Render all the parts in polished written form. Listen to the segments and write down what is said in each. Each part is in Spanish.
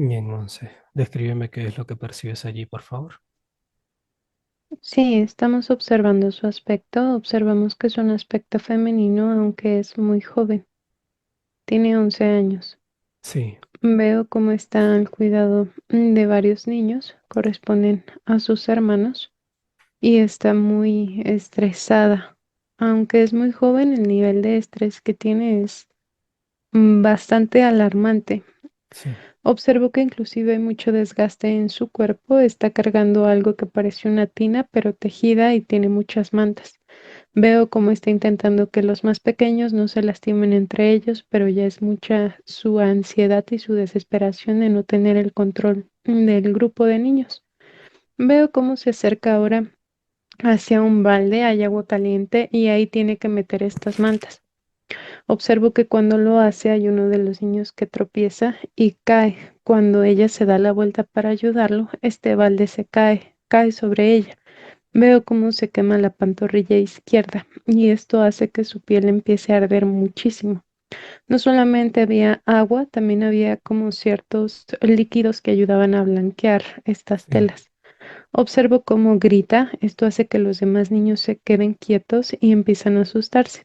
Bien, Monse. Descríbeme qué es lo que percibes allí, por favor. Sí, estamos observando su aspecto. Observamos que es un aspecto femenino, aunque es muy joven. Tiene 11 años. Sí, Veo cómo está al cuidado de varios niños, corresponden a sus hermanos, y está muy estresada. Aunque es muy joven, el nivel de estrés que tiene es bastante alarmante. sí. Observo que inclusive hay mucho desgaste en su cuerpo. Está cargando algo que parece una tina, pero tejida y tiene muchas mantas. Veo cómo está intentando que los más pequeños no se lastimen entre ellos, pero ya es mucha su ansiedad y su desesperación de no tener el control del grupo de niños. Veo cómo se acerca ahora hacia un balde, hay agua caliente y ahí tiene que meter estas mantas. Observo que cuando lo hace hay uno de los niños que tropieza y cae. Cuando ella se da la vuelta para ayudarlo, este balde se cae, cae sobre ella. Veo cómo se quema la pantorrilla izquierda y esto hace que su piel empiece a arder muchísimo. No solamente había agua, también había como ciertos líquidos que ayudaban a blanquear estas Sí. telas. Observo cómo grita, esto hace que los demás niños se queden quietos y empiezan a asustarse.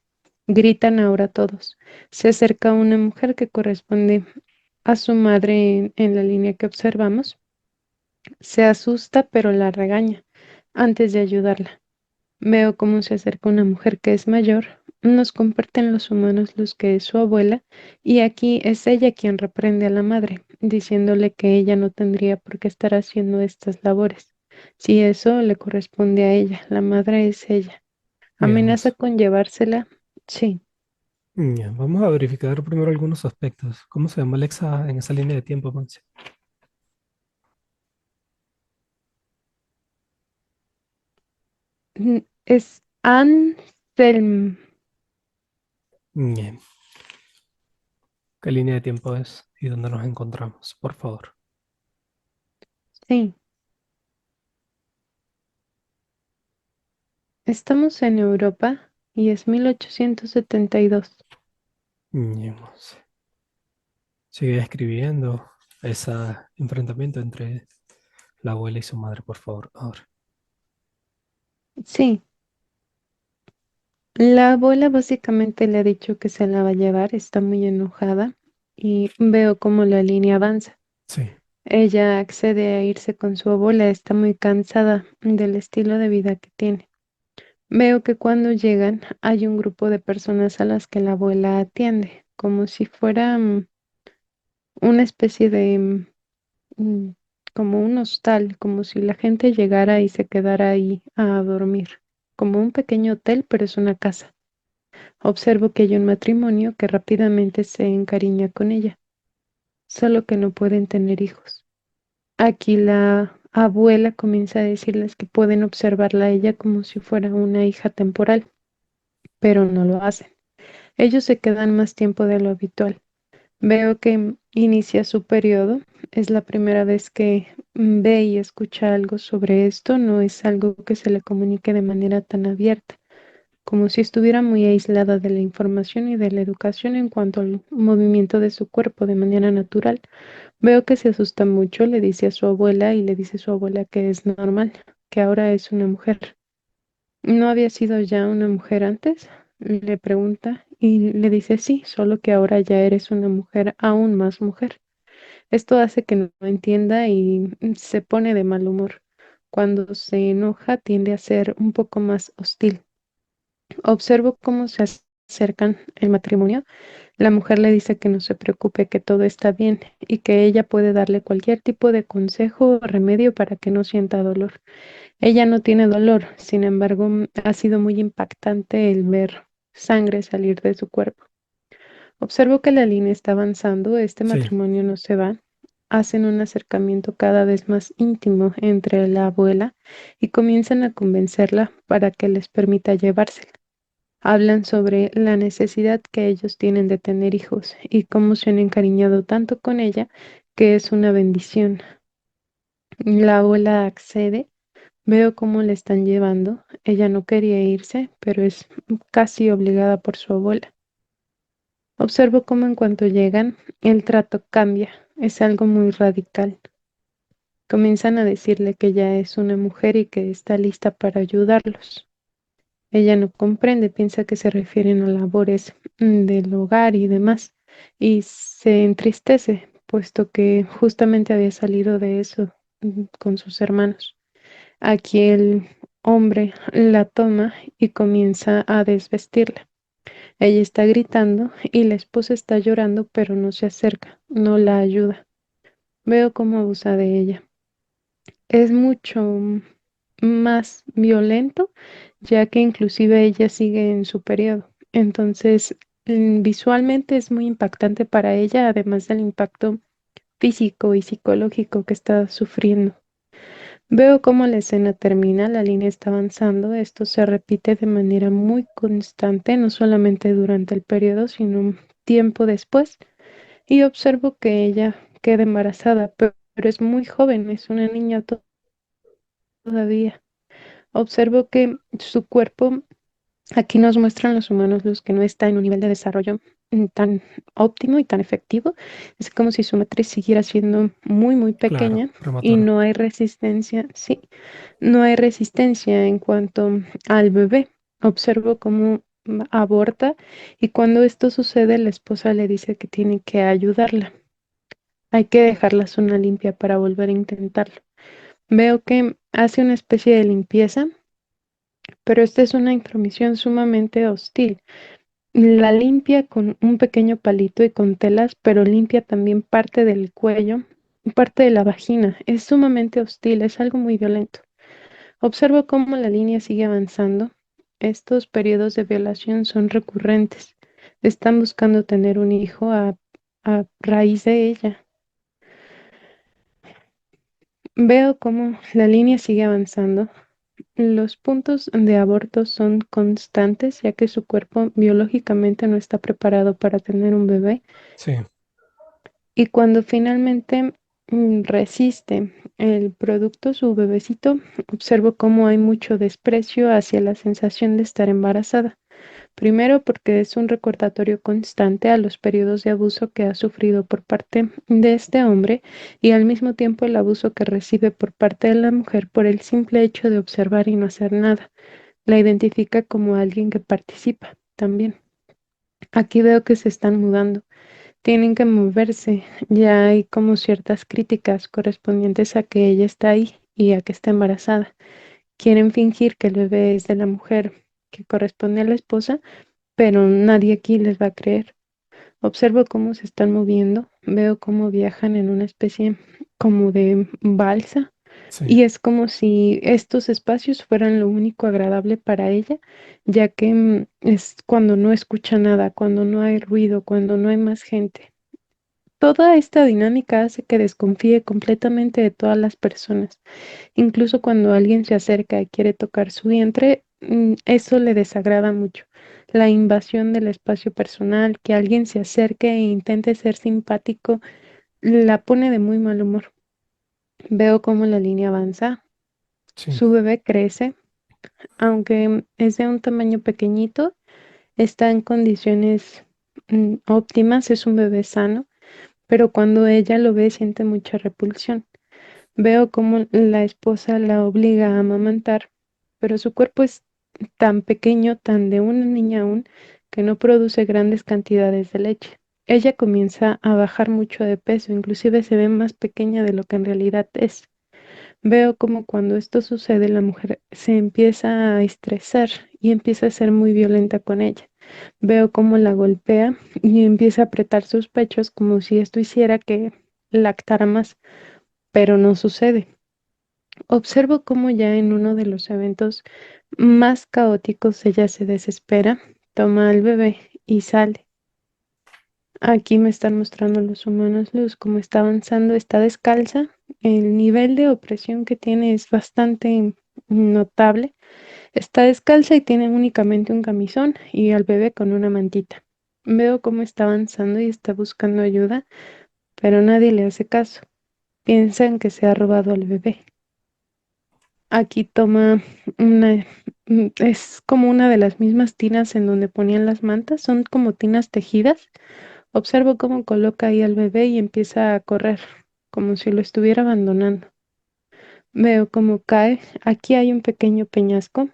Gritan ahora todos. Se acerca una mujer que corresponde a su madre en la línea que observamos. Se asusta pero la regaña antes de ayudarla. Veo cómo se acerca una mujer que es mayor. Nos comparten los humanos los que es su abuela y aquí es ella quien reprende a la madre, diciéndole que ella no tendría por qué estar haciendo estas labores. Si eso le corresponde a ella, la madre es ella. Bien, Amenaza Monse. con llevársela. Sí. Bien, vamos a verificar primero algunos aspectos. ¿Cómo se llama Alexa en esa línea de tiempo, Monse? Es Anselm. Bien. ¿Qué línea de tiempo es y dónde nos encontramos, por favor? Sí. Estamos en Europa y es 1872. Bien, Monse. Sigue escribiendo ese enfrentamiento entre la abuela y su madre, por favor. Ahora. Sí. La abuela básicamente le ha dicho que se la va a llevar, está muy enojada y veo cómo la línea avanza. Sí. Ella accede a irse con su abuela, está muy cansada del estilo de vida que tiene. Veo que cuando llegan hay un grupo de personas a las que la abuela atiende, como si fuera una especie de mm, como un hostal, como si la gente llegara y se quedara ahí a dormir, como un pequeño hotel, pero es una casa. Observo que hay un matrimonio que rápidamente se encariña con ella, solo que no pueden tener hijos. Aquí la abuela comienza a decirles que pueden observarla a ella como si fuera una hija temporal, pero no lo hacen. Ellos se quedan más tiempo de lo habitual. Veo que inicia su periodo. Es la primera vez que ve y escucha algo sobre esto. No es algo que se le comunique de manera tan abierta, como si estuviera muy aislada de la información y de la educación en cuanto al movimiento de su cuerpo de manera natural. Veo que se asusta mucho, le dice a su abuela y le dice a su abuela que es normal, que ahora es una mujer. ¿No había sido ya una mujer antes? Le pregunta y le dice sí, solo que ahora ya eres una mujer aún más mujer. Esto hace que no entienda y se pone de mal humor. Cuando se enoja tiende a ser un poco más hostil. Observo cómo se acercan el matrimonio. La mujer le dice que no se preocupe, que todo está bien y que ella puede darle cualquier tipo de consejo o remedio para que no sienta dolor. Ella no tiene dolor, sin embargo, ha sido muy impactante el ver sangre salir de su cuerpo. Observo que la línea está avanzando, este Sí. matrimonio no se va. Hacen un acercamiento cada vez más íntimo entre la abuela y comienzan a convencerla para que les permita llevársela. Hablan sobre la necesidad que ellos tienen de tener hijos y cómo se han encariñado tanto con ella que es una bendición. La abuela accede, veo cómo le están llevando. Ella no quería irse, pero es casi obligada por su abuela. Observo cómo en cuanto llegan, el trato cambia. Es algo muy radical. Comienzan a decirle que ya es una mujer y que está lista para ayudarlos. Ella no comprende, piensa que se refieren a labores del hogar y demás, y se entristece, puesto que justamente había salido de eso con sus hermanos. Aquí el hombre la toma y comienza a desvestirla. Ella está gritando y la esposa está llorando, pero no se acerca, no la ayuda. Veo cómo abusa de ella. Es mucho más violento, ya que inclusive ella sigue en su periodo. Entonces, visualmente es muy impactante para ella, además del impacto físico y psicológico que está sufriendo. Veo cómo la escena termina, la línea está avanzando, esto se repite de manera muy constante, no solamente durante el periodo, sino un tiempo después, y observo que ella queda embarazada, pero es muy joven, es una niña todavía. Observo que su cuerpo, aquí nos muestran los humanos los que no está en un nivel de desarrollo tan óptimo y tan efectivo. Es como si su matriz siguiera siendo muy, muy Claro, pequeña y prematuro. no hay resistencia, sí, no hay resistencia en cuanto al bebé. Observo cómo aborta y cuando esto sucede, la esposa le dice que tiene que ayudarla. Hay que dejar la zona limpia para volver a intentarlo. Veo que hace una especie de limpieza, pero esta es una intromisión sumamente hostil. La limpia con un pequeño palito y con telas, pero limpia también parte del cuello y parte de la vagina. Es sumamente hostil, es algo muy violento. Observo cómo la línea sigue avanzando. Estos periodos de violación son recurrentes. Están buscando tener un hijo a raíz de ella. Veo cómo la línea sigue avanzando. Los puntos de aborto son constantes, ya que su cuerpo biológicamente no está preparado para tener un bebé. Sí, Y cuando finalmente resiste el producto, su bebecito, observo cómo hay mucho desprecio hacia la sensación de estar embarazada. Primero, porque es un recordatorio constante a los periodos de abuso que ha sufrido por parte de este hombre y al mismo tiempo el abuso que recibe por parte de la mujer por el simple hecho de observar y no hacer nada. La identifica como alguien que participa también. Aquí veo que se están mudando, tienen que moverse. Ya hay como ciertas críticas correspondientes a que ella está ahí y a que está embarazada. Quieren fingir que el bebé es de la mujer que corresponde a la esposa, pero nadie aquí les va a creer. Observo cómo se están moviendo, veo cómo viajan en una especie como de balsa sí, y es como si estos espacios fueran lo único agradable para ella, ya que es cuando no escucha nada, cuando no hay ruido, cuando no hay más gente. Toda esta dinámica hace que desconfíe completamente de todas las personas. Incluso cuando alguien se acerca y quiere tocar su vientre, eso le desagrada mucho. La invasión del espacio personal, que alguien se acerque e intente ser simpático, la pone de muy mal humor. Veo cómo la línea avanza, sí, su bebé crece, aunque es de un tamaño pequeñito, está en condiciones óptimas, es un bebé sano, pero cuando ella lo ve siente mucha repulsión. Veo cómo la esposa la obliga a amamantar, pero su cuerpo es tan pequeño, tan de una niña aún, que no produce grandes cantidades de leche. Ella comienza a bajar mucho de peso, inclusive se ve más pequeña de lo que en realidad es. Veo como cuando esto sucede, la mujer se empieza a estresar y empieza a ser muy violenta con ella. Veo cómo la golpea y empieza a apretar sus pechos como si esto hiciera que lactara más, pero no sucede. Observo cómo ya en uno de los eventos más caóticos ella se desespera, toma al bebé y sale. Aquí me están mostrando los humanos luz, cómo está avanzando, está descalza. El nivel de opresión que tiene es bastante notable. Está descalza y tiene únicamente un camisón y al bebé con una mantita. Veo cómo está avanzando y está buscando ayuda, pero nadie le hace caso. Piensan que se ha robado al bebé. Aquí toma una, es como una de las mismas tinas en donde ponían las mantas, son como tinas tejidas. Observo cómo coloca ahí al bebé y empieza a correr, como si lo estuviera abandonando. Veo cómo cae. Aquí hay un pequeño peñasco.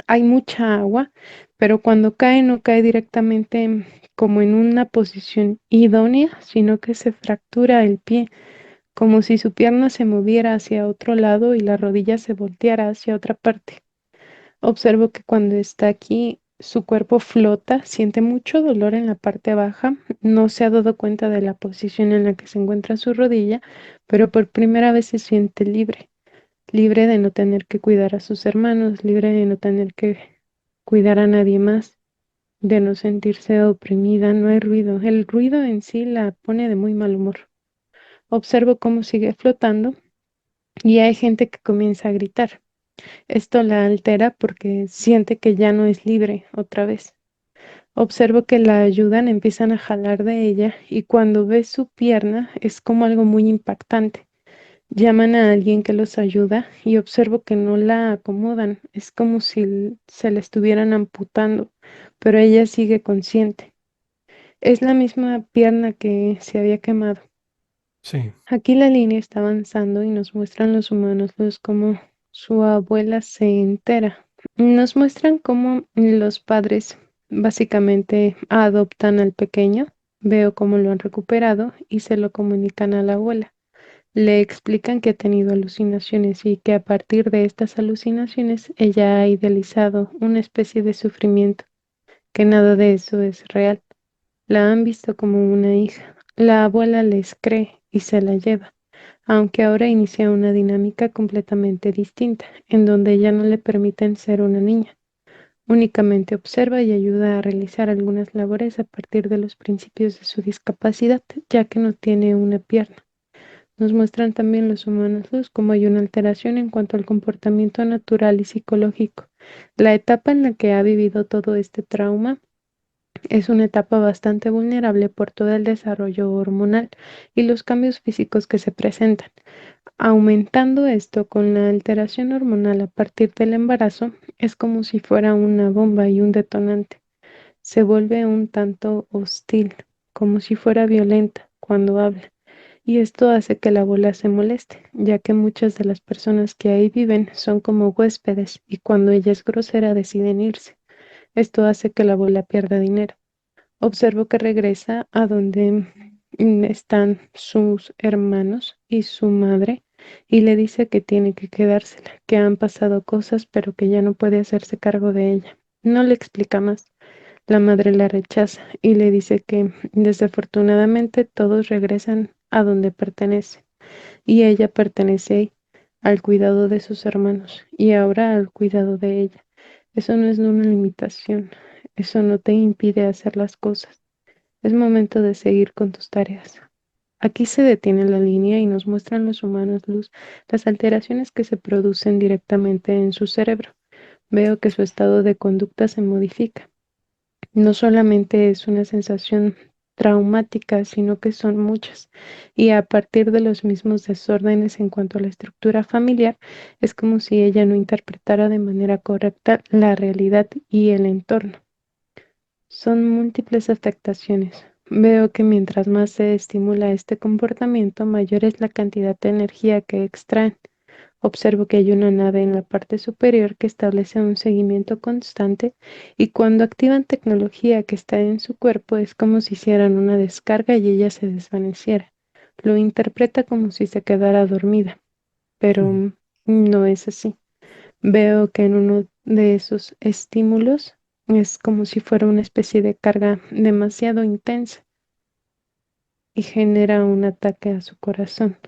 Hay mucha agua, pero cuando cae no cae directamente como en una posición idónea, sino que se fractura el pie, como si su pierna se moviera hacia otro lado y la rodilla se volteara hacia otra parte. Observo que cuando está aquí, su cuerpo flota, siente mucho dolor en la parte baja, no se ha dado cuenta de la posición en la que se encuentra su rodilla, pero por primera vez se siente libre, libre de no tener que cuidar a sus hermanos, libre de no tener que cuidar a nadie más, de no sentirse oprimida, no hay ruido. El ruido en sí la pone de muy mal humor. Observo cómo sigue flotando y hay gente que comienza a gritar. Esto la altera porque siente que ya no es libre otra vez. Observo que la ayudan, empiezan a jalar de ella y cuando ve su pierna es como algo muy impactante. Llaman a alguien que los ayuda y observo que no la acomodan. Es como si se la estuvieran amputando, pero ella sigue consciente. Es la misma pierna que se había quemado. Sí, Aquí la línea está avanzando y nos muestran los humanos luz como su abuela se entera. Nos muestran cómo los padres básicamente adoptan al pequeño. Veo cómo lo han recuperado y se lo comunican a la abuela. Le explican que ha tenido alucinaciones y que a partir de estas alucinaciones ella ha idealizado una especie de sufrimiento, que nada de eso es real. La han visto como una hija. La abuela les cree y se la lleva, aunque ahora inicia una dinámica completamente distinta, en donde ya no le permiten ser una niña. Únicamente observa y ayuda a realizar algunas labores a partir de los principios de su discapacidad, ya que no tiene una pierna. Nos muestran también los humanos luz como hay una alteración en cuanto al comportamiento natural y psicológico. La etapa en la que ha vivido todo este trauma es una etapa bastante vulnerable por todo el desarrollo hormonal y los cambios físicos que se presentan. Aumentando esto con la alteración hormonal a partir del embarazo, es como si fuera una bomba y un detonante. Se vuelve un tanto hostil, como si fuera violenta cuando habla. Y esto hace que la abuela se moleste, ya que muchas de las personas que ahí viven son como huéspedes y cuando ella es grosera deciden irse. Esto hace que la abuela pierda dinero. Observo que regresa a donde están sus hermanos y su madre y le dice que tiene que quedársela, que han pasado cosas pero que ya no puede hacerse cargo de ella. No le explica más. La madre la rechaza y le dice que desafortunadamente todos regresan a donde pertenece y ella pertenece ahí, al cuidado de sus hermanos y ahora al cuidado de ella. Eso no es una limitación, eso no te impide hacer las cosas. Es momento de seguir con tus tareas. Aquí se detiene la línea y nos muestran los humanos luz las alteraciones que se producen directamente en su cerebro. Veo que su estado de conducta se modifica. No solamente es una sensación traumática, sino que son muchas. Y a partir de los mismos desórdenes en cuanto a la estructura familiar, es como si ella no interpretara de manera correcta la realidad y el entorno. Son múltiples afectaciones. Veo que mientras más se estimula este comportamiento, mayor es la cantidad de energía que extraen. Observo que hay una nave en la parte superior que establece un seguimiento constante y cuando activan tecnología que está en su cuerpo es como si hicieran una descarga y ella se desvaneciera. Lo interpreta como si se quedara dormida, pero mm, no es así. Veo que en uno de esos estímulos es como si fuera una especie de carga demasiado intensa y genera un ataque a su corazón.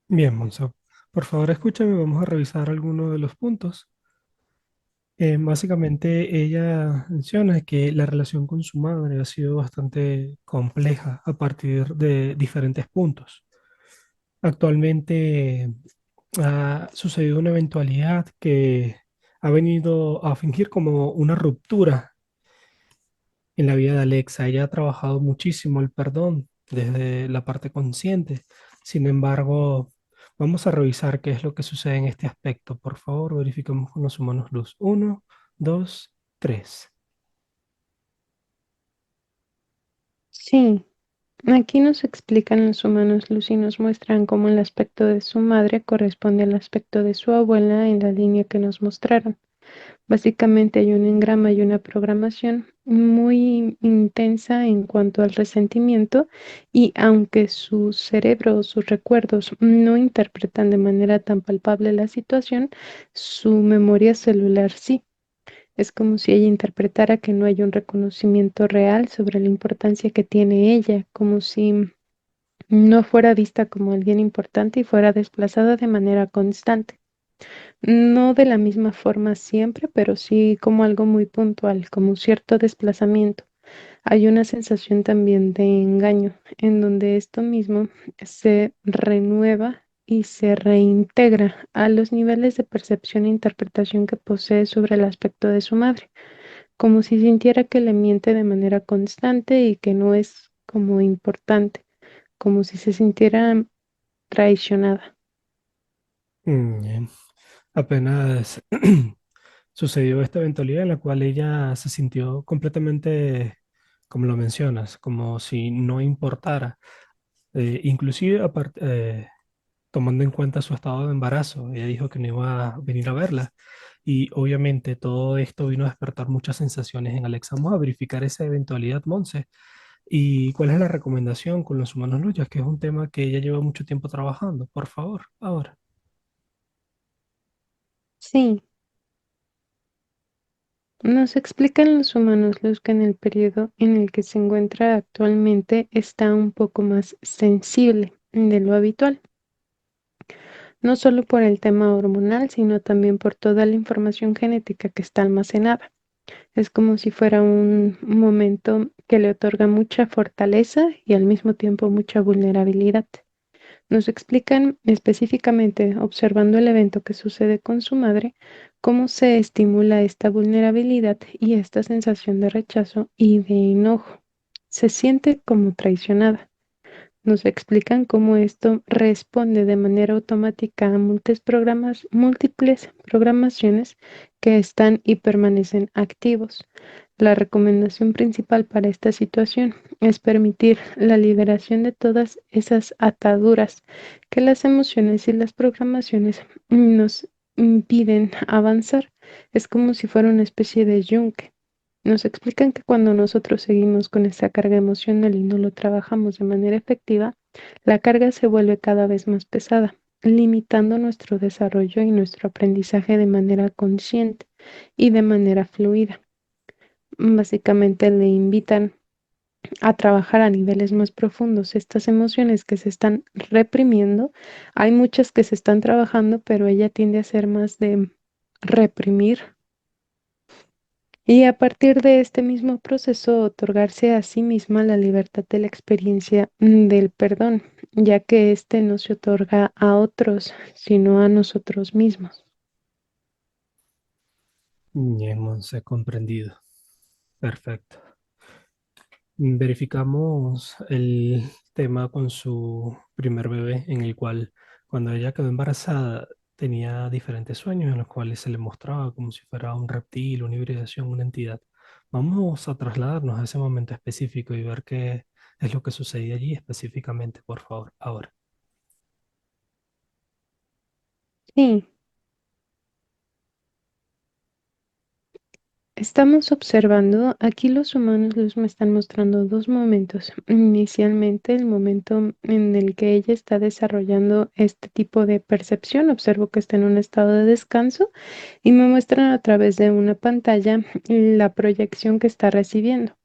bien, Monzo. Por favor, escúchame, vamos a revisar algunos de los puntos. Básicamente, ella menciona que la relación con su madre ha sido bastante compleja a partir de diferentes puntos. Actualmente ha sucedido una eventualidad que ha venido a fingir como una ruptura en la vida de Alexa. Ella ha trabajado muchísimo el perdón desde la parte consciente. Sin embargo, vamos a revisar qué es lo que sucede en este aspecto. Por favor, verifiquemos con los humanos luz. Uno, dos, tres. Sí, aquí nos explican los humanos luz y nos muestran cómo el aspecto de su madre corresponde al aspecto de su abuela en la línea que nos mostraron. Básicamente hay un engrama y una programación muy intensa en cuanto al resentimiento y aunque su cerebro o sus recuerdos no interpretan de manera tan palpable la situación, su memoria celular sí. Es como si ella interpretara que no hay un reconocimiento real sobre la importancia que tiene ella, como si no fuera vista como alguien importante y fuera desplazada de manera constante. No de la misma forma siempre, pero sí como algo muy puntual, como un cierto desplazamiento. Hay una sensación también de engaño, en donde esto mismo se renueva y se reintegra a los niveles de percepción e interpretación que posee sobre el aspecto de su madre, como si sintiera que le miente de manera constante y que no es como importante, como si se sintiera traicionada. Bien. Apenas sucedió esta eventualidad en la cual ella se sintió completamente, como lo mencionas, como si no importara. Inclusive tomando en cuenta su estado de embarazo, ella dijo que no iba a venir a verla. Y obviamente todo esto vino a despertar muchas sensaciones en Alexa. Vamos a verificar esa eventualidad, Monse. ¿Y cuál es la recomendación con los humanos luyas? Que es un tema que ella lleva mucho tiempo trabajando. Por favor, ahora. Sí. Nos explican los humanos luz que en el periodo en el que se encuentra actualmente está un poco más sensible de lo habitual, no solo por el tema hormonal, sino también por toda la información genética que está almacenada. Es como si fuera un momento que le otorga mucha fortaleza y al mismo tiempo mucha vulnerabilidad. Nos explican específicamente, observando el evento que sucede con su madre, cómo se estimula esta vulnerabilidad y esta sensación de rechazo y de enojo. Se siente como traicionada. Nos explican cómo esto responde de manera automática a múltiples programaciones que están y permanecen activos. La recomendación principal para esta situación es permitir la liberación de todas esas ataduras que las emociones y las programaciones nos impiden avanzar. Es como si fuera una especie de yunque. Nos explican que cuando nosotros seguimos con esa carga emocional y no lo trabajamos de manera efectiva, la carga se vuelve cada vez más pesada, limitando nuestro desarrollo y nuestro aprendizaje de manera consciente y de manera fluida. Básicamente le invitan a trabajar a niveles más profundos estas emociones que se están reprimiendo. Hay muchas que se están trabajando, pero ella tiende a ser más de reprimir y a partir de este mismo proceso otorgarse a sí misma la libertad de la experiencia del perdón, ya que éste no se otorga a otros, sino a nosotros mismos. Bien, Monse, comprendido. Perfecto. Verificamos el tema con su primer bebé, en el cual cuando ella quedó embarazada tenía diferentes sueños en los cuales se le mostraba como si fuera un reptil, una hibridación, una entidad. Vamos a trasladarnos a ese momento específico y ver qué es lo que sucedía allí específicamente, por favor, ahora. Sí, estamos observando, aquí los humanos los me están mostrando dos momentos. Inicialmente, el momento en el que ella está desarrollando este tipo de percepción, observo que está en un estado de descanso y me muestran a través de una pantalla la proyección que está recibiendo.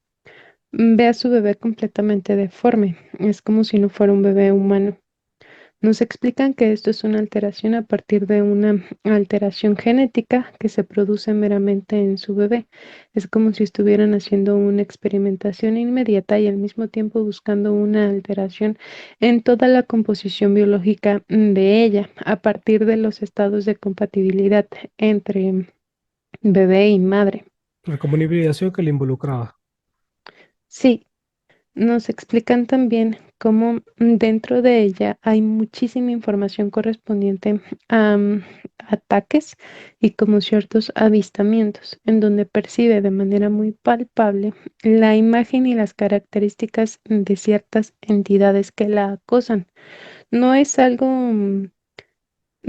Ve a su bebé completamente deforme, es como si no fuera un bebé humano. Nos explican que esto es una alteración a partir de una alteración genética que se produce meramente en su bebé. Es como si estuvieran haciendo una experimentación inmediata y al mismo tiempo buscando una alteración en toda la composición biológica de ella a partir de los estados de compatibilidad entre bebé y madre. Como una hibridación que le involucraba. Sí, nos explican también cómo dentro de ella hay muchísima información correspondiente a ataques y como ciertos avistamientos, en donde percibe de manera muy palpable la imagen y las características de ciertas entidades que la acosan. No es algo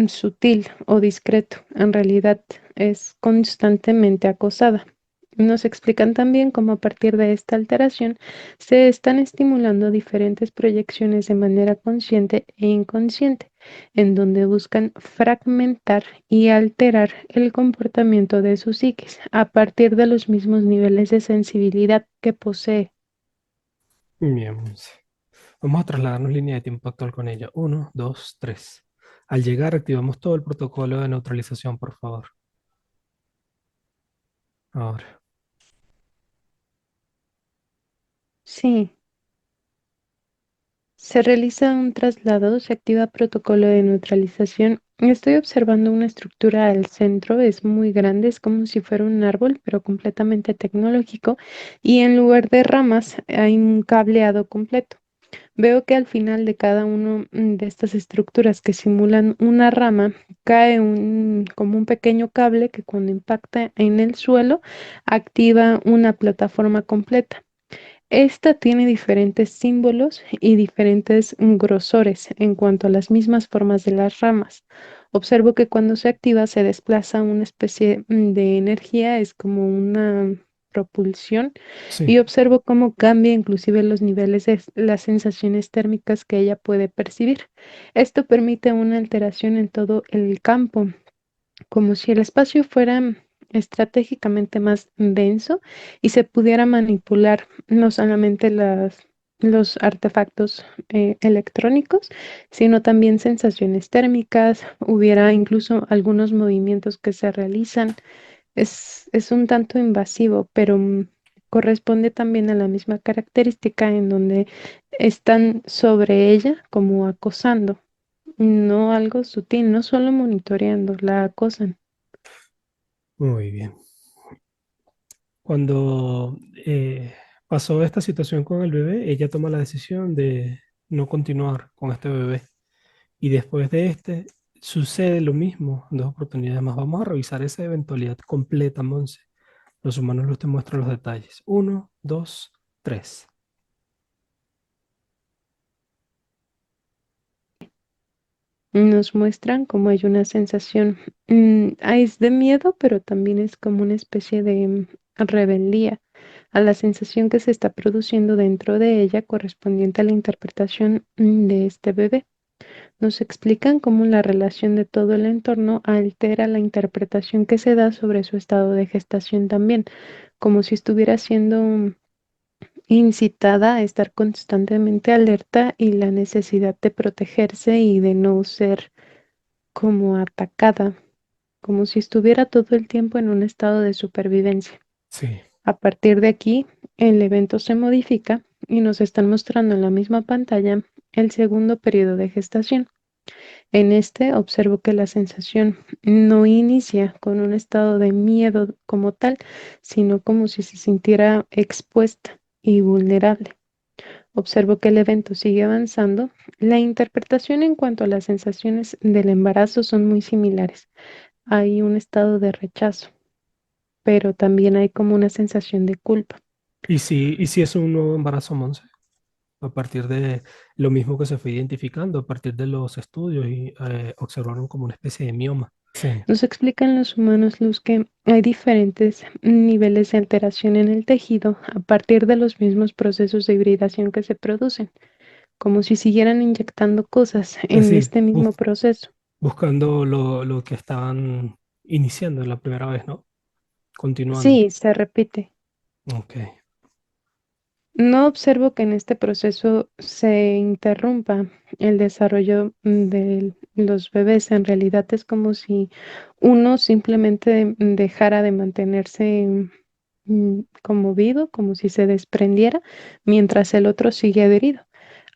sutil o discreto, en realidad es constantemente acosada. Nos explican también cómo a partir de esta alteración se están estimulando diferentes proyecciones de manera consciente e inconsciente, en donde buscan fragmentar y alterar el comportamiento de su psiquis a partir de los mismos niveles de sensibilidad que posee. Bien, Monse. Vamos a trasladarnos línea de tiempo actual con ella. Uno, dos, tres. Al llegar, activamos todo el protocolo de neutralización, por favor. Ahora. Sí. Se realiza un traslado, se activa protocolo de neutralización. Estoy observando una estructura al centro, es muy grande, es como si fuera un árbol, pero completamente tecnológico. Y en lugar de ramas hay un cableado completo. Veo que al final de cada uno de estas estructuras que simulan una rama, cae como un pequeño cable que cuando impacta en el suelo activa una plataforma completa. Esta tiene diferentes símbolos y diferentes grosores en cuanto a las mismas formas de las ramas. Observo que cuando se activa se desplaza una especie de energía, es como una propulsión, Sí. y observo cómo cambia inclusive los niveles de las sensaciones térmicas que ella puede percibir. Esto permite una alteración en todo el campo, como si el espacio fuera estratégicamente más denso y se pudiera manipular no solamente los artefactos electrónicos, sino también sensaciones térmicas, hubiera incluso algunos movimientos que se realizan. Es un tanto invasivo, pero corresponde también a la misma característica en donde están sobre ella como acosando. No algo sutil, no solo monitoreando, la acosan. Muy bien. Cuando pasó esta situación con el bebé, ella toma la decisión de no continuar con este bebé. Y después de este, sucede lo mismo en dos oportunidades más. Vamos a revisar esa eventualidad completa, Monse. Los humanos los te muestran los detalles. Uno, dos, tres. Nos muestran como hay una sensación, es de miedo, pero también es como una especie de rebeldía a la sensación que se está produciendo dentro de ella correspondiente a la interpretación de este bebé. Nos explican cómo la relación de todo el entorno altera la interpretación que se da sobre su estado de gestación también, como si estuviera siendo incitada a estar constantemente alerta y la necesidad de protegerse y de no ser como atacada, como si estuviera todo el tiempo en un estado de supervivencia. Sí. A partir de aquí, el evento se modifica y nos están mostrando en la misma pantalla el segundo periodo de gestación. En este observo que la sensación no inicia con un estado de miedo como tal, sino como si se sintiera expuesta y vulnerable. Observo que el evento sigue avanzando. La interpretación en cuanto a las sensaciones del embarazo son muy similares. Hay un estado de rechazo, pero también hay como una sensación de culpa. Y si es un nuevo embarazo, Monse? A partir de lo mismo que se fue identificando, a partir de los estudios y observaron como una especie de mioma. Sí. Nos explican los humanos, Luz, que hay diferentes niveles de alteración en el tejido a partir de los mismos procesos de hibridación que se producen, como si siguieran inyectando cosas Es en decir, este mismo proceso. buscando lo que estaban iniciando la primera vez, ¿no? Continuando. Sí, se repite. Ok. No observo que en este proceso se interrumpa el desarrollo de los bebés. En realidad es como si uno simplemente dejara de mantenerse conmovido, como si se desprendiera, mientras el otro sigue adherido.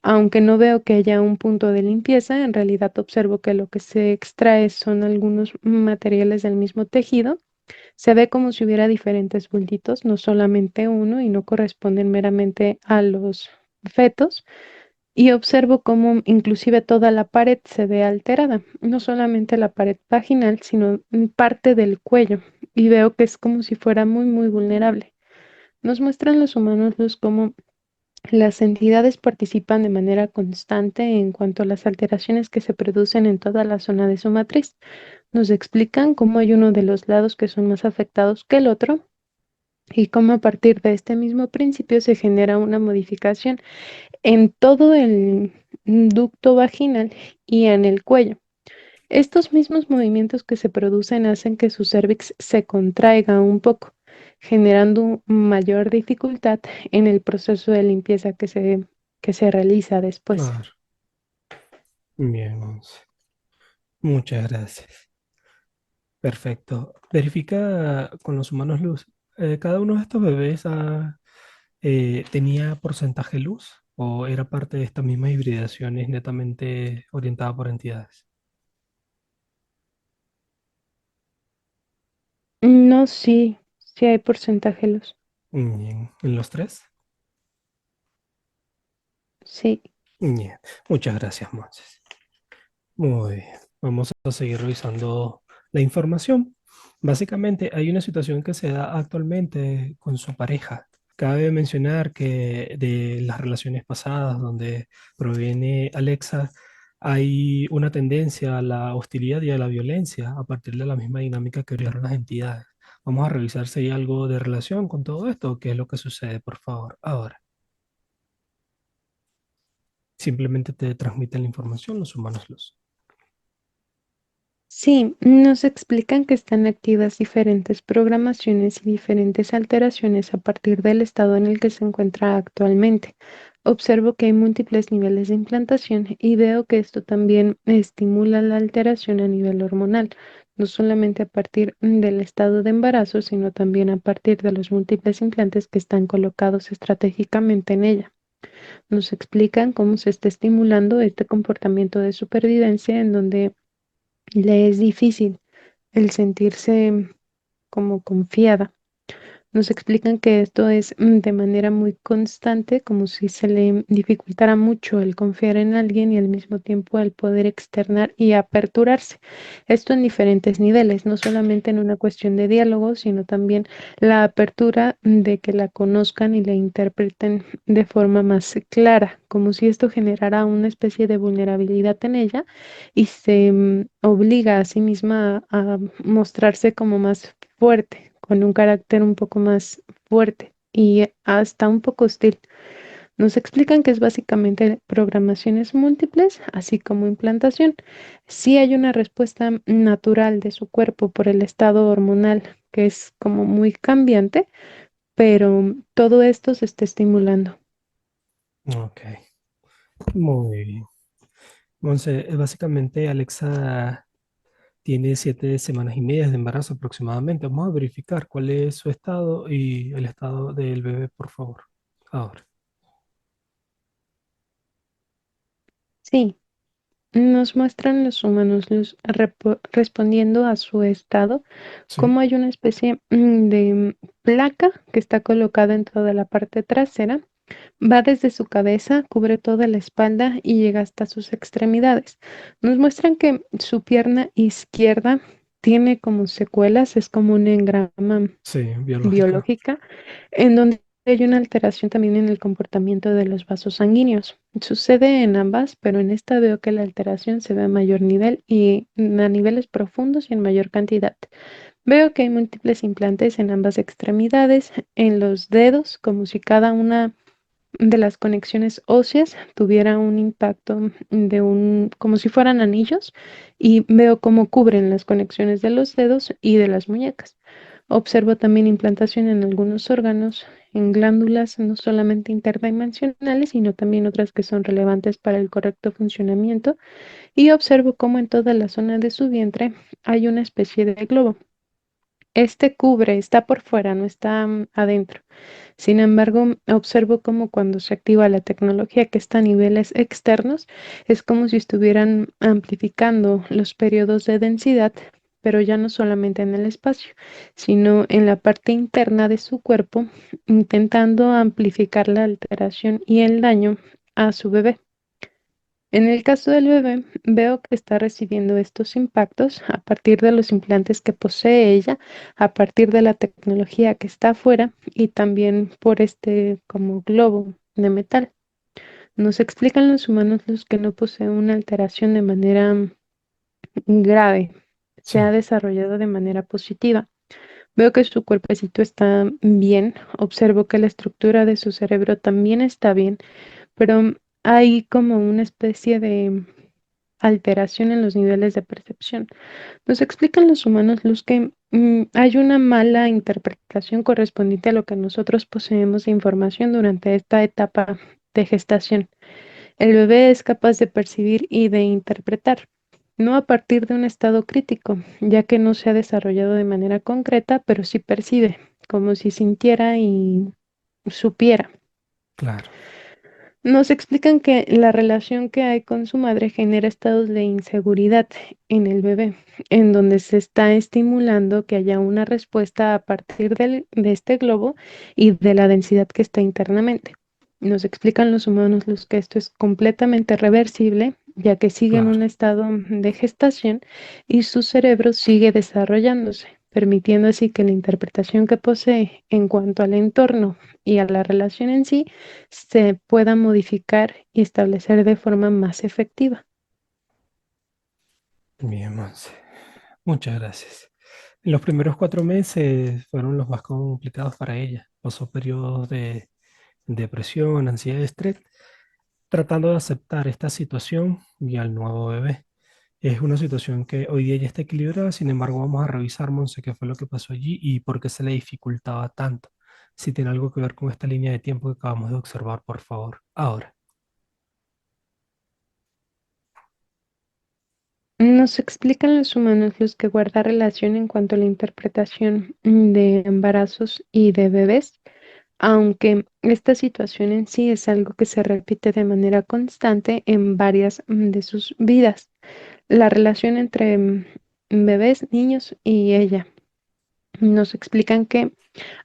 Aunque no veo que haya un punto de limpieza, en realidad observo que lo que se extrae son algunos materiales del mismo tejido. Se ve como si hubiera diferentes bultitos, no solamente uno, y no corresponden meramente a los fetos, y observo cómo inclusive toda la pared se ve alterada, no solamente la pared vaginal, sino parte del cuello, y veo que es como si fuera muy, muy vulnerable. Nos muestran los humanos luz cómo las entidades participan de manera constante en cuanto a las alteraciones que se producen en toda la zona de su matriz. Nos explican cómo hay uno de los lados que son más afectados que el otro y cómo a partir de este mismo principio se genera una modificación en todo el ducto vaginal y en el cuello. Estos mismos movimientos que se producen hacen que su cérvix se contraiga un poco, generando mayor dificultad en el proceso de limpieza que se realiza después. Claro. Bien, Monse. Muchas gracias. Perfecto. Verifica con los humanos luz. ¿Cada uno de estos bebés tenía porcentaje luz o era parte de estas mismas hibridaciones netamente orientada por entidades? No, sí, sí hay porcentaje luz. Bien. ¿En los tres? Sí. Bien. Muchas gracias, Monses. Muy bien. Vamos a seguir revisando la información. Básicamente, hay una situación que se da actualmente con su pareja. Cabe mencionar que de las relaciones pasadas donde proviene Alexa, hay una tendencia a la hostilidad y a la violencia a partir de la misma dinámica que crearon las entidades. Vamos a revisar si hay algo de relación con todo esto, qué es lo que sucede, por favor. Ahora, simplemente te transmiten la información los humanos luz. Sí, nos explican que están activas diferentes programaciones y diferentes alteraciones a partir del estado en el que se encuentra actualmente. Observo que hay múltiples niveles de implantación y veo que esto también estimula la alteración a nivel hormonal, no solamente a partir del estado de embarazo, sino también a partir de los múltiples implantes que están colocados estratégicamente en ella. Nos explican cómo se está estimulando este comportamiento de supervivencia en donde le es difícil el sentirse como confiada. Nos explican que esto es de manera muy constante, como si se le dificultara mucho el confiar en alguien y al mismo tiempo el poder externar y aperturarse. Esto en diferentes niveles, no solamente en una cuestión de diálogo, sino también la apertura de que la conozcan y la interpreten de forma más clara, como si esto generara una especie de vulnerabilidad en ella y se obliga a sí misma a mostrarse como más fuerte, con un carácter un poco más fuerte y hasta un poco hostil. Nos explican que es básicamente programaciones múltiples, así como implantación. Sí hay una respuesta natural de su cuerpo por el estado hormonal, que es como muy cambiante, pero todo esto se está estimulando. Ok, muy bien. Monse, básicamente Alexa tiene 7 semanas y media de embarazo aproximadamente. Vamos a verificar cuál es su estado y el estado del bebé, por favor. Ahora, Sí, nos muestran los humanos respondiendo a su estado, sí, como hay una especie de placa que está colocada en toda la parte trasera. Va desde su cabeza, cubre toda la espalda y llega hasta sus extremidades. Nos muestran que su pierna izquierda tiene como secuelas, es como un engrama sí, biológica. biológica, en donde hay una alteración también en el comportamiento de los vasos sanguíneos. Sucede en ambas, pero en esta veo que la alteración se ve a mayor nivel y a niveles profundos y en mayor cantidad. Veo que hay múltiples implantes en ambas extremidades, en los dedos, como si cada una de las conexiones óseas tuviera un impacto como si fueran anillos, y veo cómo cubren las conexiones de los dedos y de las muñecas. Observo también implantación en algunos órganos, en glándulas no solamente interdimensionales, sino también otras que son relevantes para el correcto funcionamiento, y observo cómo en toda la zona de su vientre hay una especie de globo. Este cubre, está por fuera, no está adentro. Sin embargo, observo cómo cuando se activa la tecnología que está a niveles externos, es como si estuvieran amplificando los periodos de densidad, pero ya no solamente en el espacio, sino en la parte interna de su cuerpo, intentando amplificar la alteración y el daño a su bebé. En el caso del bebé, veo que está recibiendo estos impactos a partir de los implantes que posee ella, a partir de la tecnología que está afuera y también por este como globo de metal. Nos explican los humanos los que no posee una alteración de manera grave, se Sí, ha desarrollado de manera positiva. Veo que su cuerpecito está bien, observo que la estructura de su cerebro también está bien, pero hay como una especie de alteración en los niveles de percepción. Nos explican los humanos los que hay una mala interpretación correspondiente a lo que nosotros poseemos de información durante esta etapa de gestación. El bebé es capaz de percibir y de interpretar, no a partir de un estado crítico, ya que no se ha desarrollado de manera concreta, pero sí percibe, como si sintiera y supiera. claro, Nos explican que la relación que hay con su madre genera estados de inseguridad en el bebé, en donde se está estimulando que haya una respuesta a partir de este globo y de la densidad que está internamente. Nos explican los humanos los que esto es completamente reversible, ya que sigue en claro. un estado de gestación y su cerebro sigue desarrollándose, permitiendo así que la interpretación que posee en cuanto al entorno y a la relación en sí se pueda modificar y establecer de forma más efectiva. Bien, Monse. Muchas gracias. Los primeros 4 meses fueron los más complicados para ella. Pasó periodos de depresión, ansiedad y estrés, tratando de aceptar esta situación y al nuevo bebé. Es una situación que hoy día ya está equilibrada, sin embargo, vamos a revisar, Monse, qué fue lo que pasó allí y por qué se le dificultaba tanto. Si tiene algo que ver con esta línea de tiempo que acabamos de observar, por favor. Ahora, Nos explican los humanos los que guarda relación en cuanto a la interpretación de embarazos y de bebés, aunque esta situación en sí es algo que se repite de manera constante en varias de sus vidas. La relación entre bebés, niños y ella. Nos explican que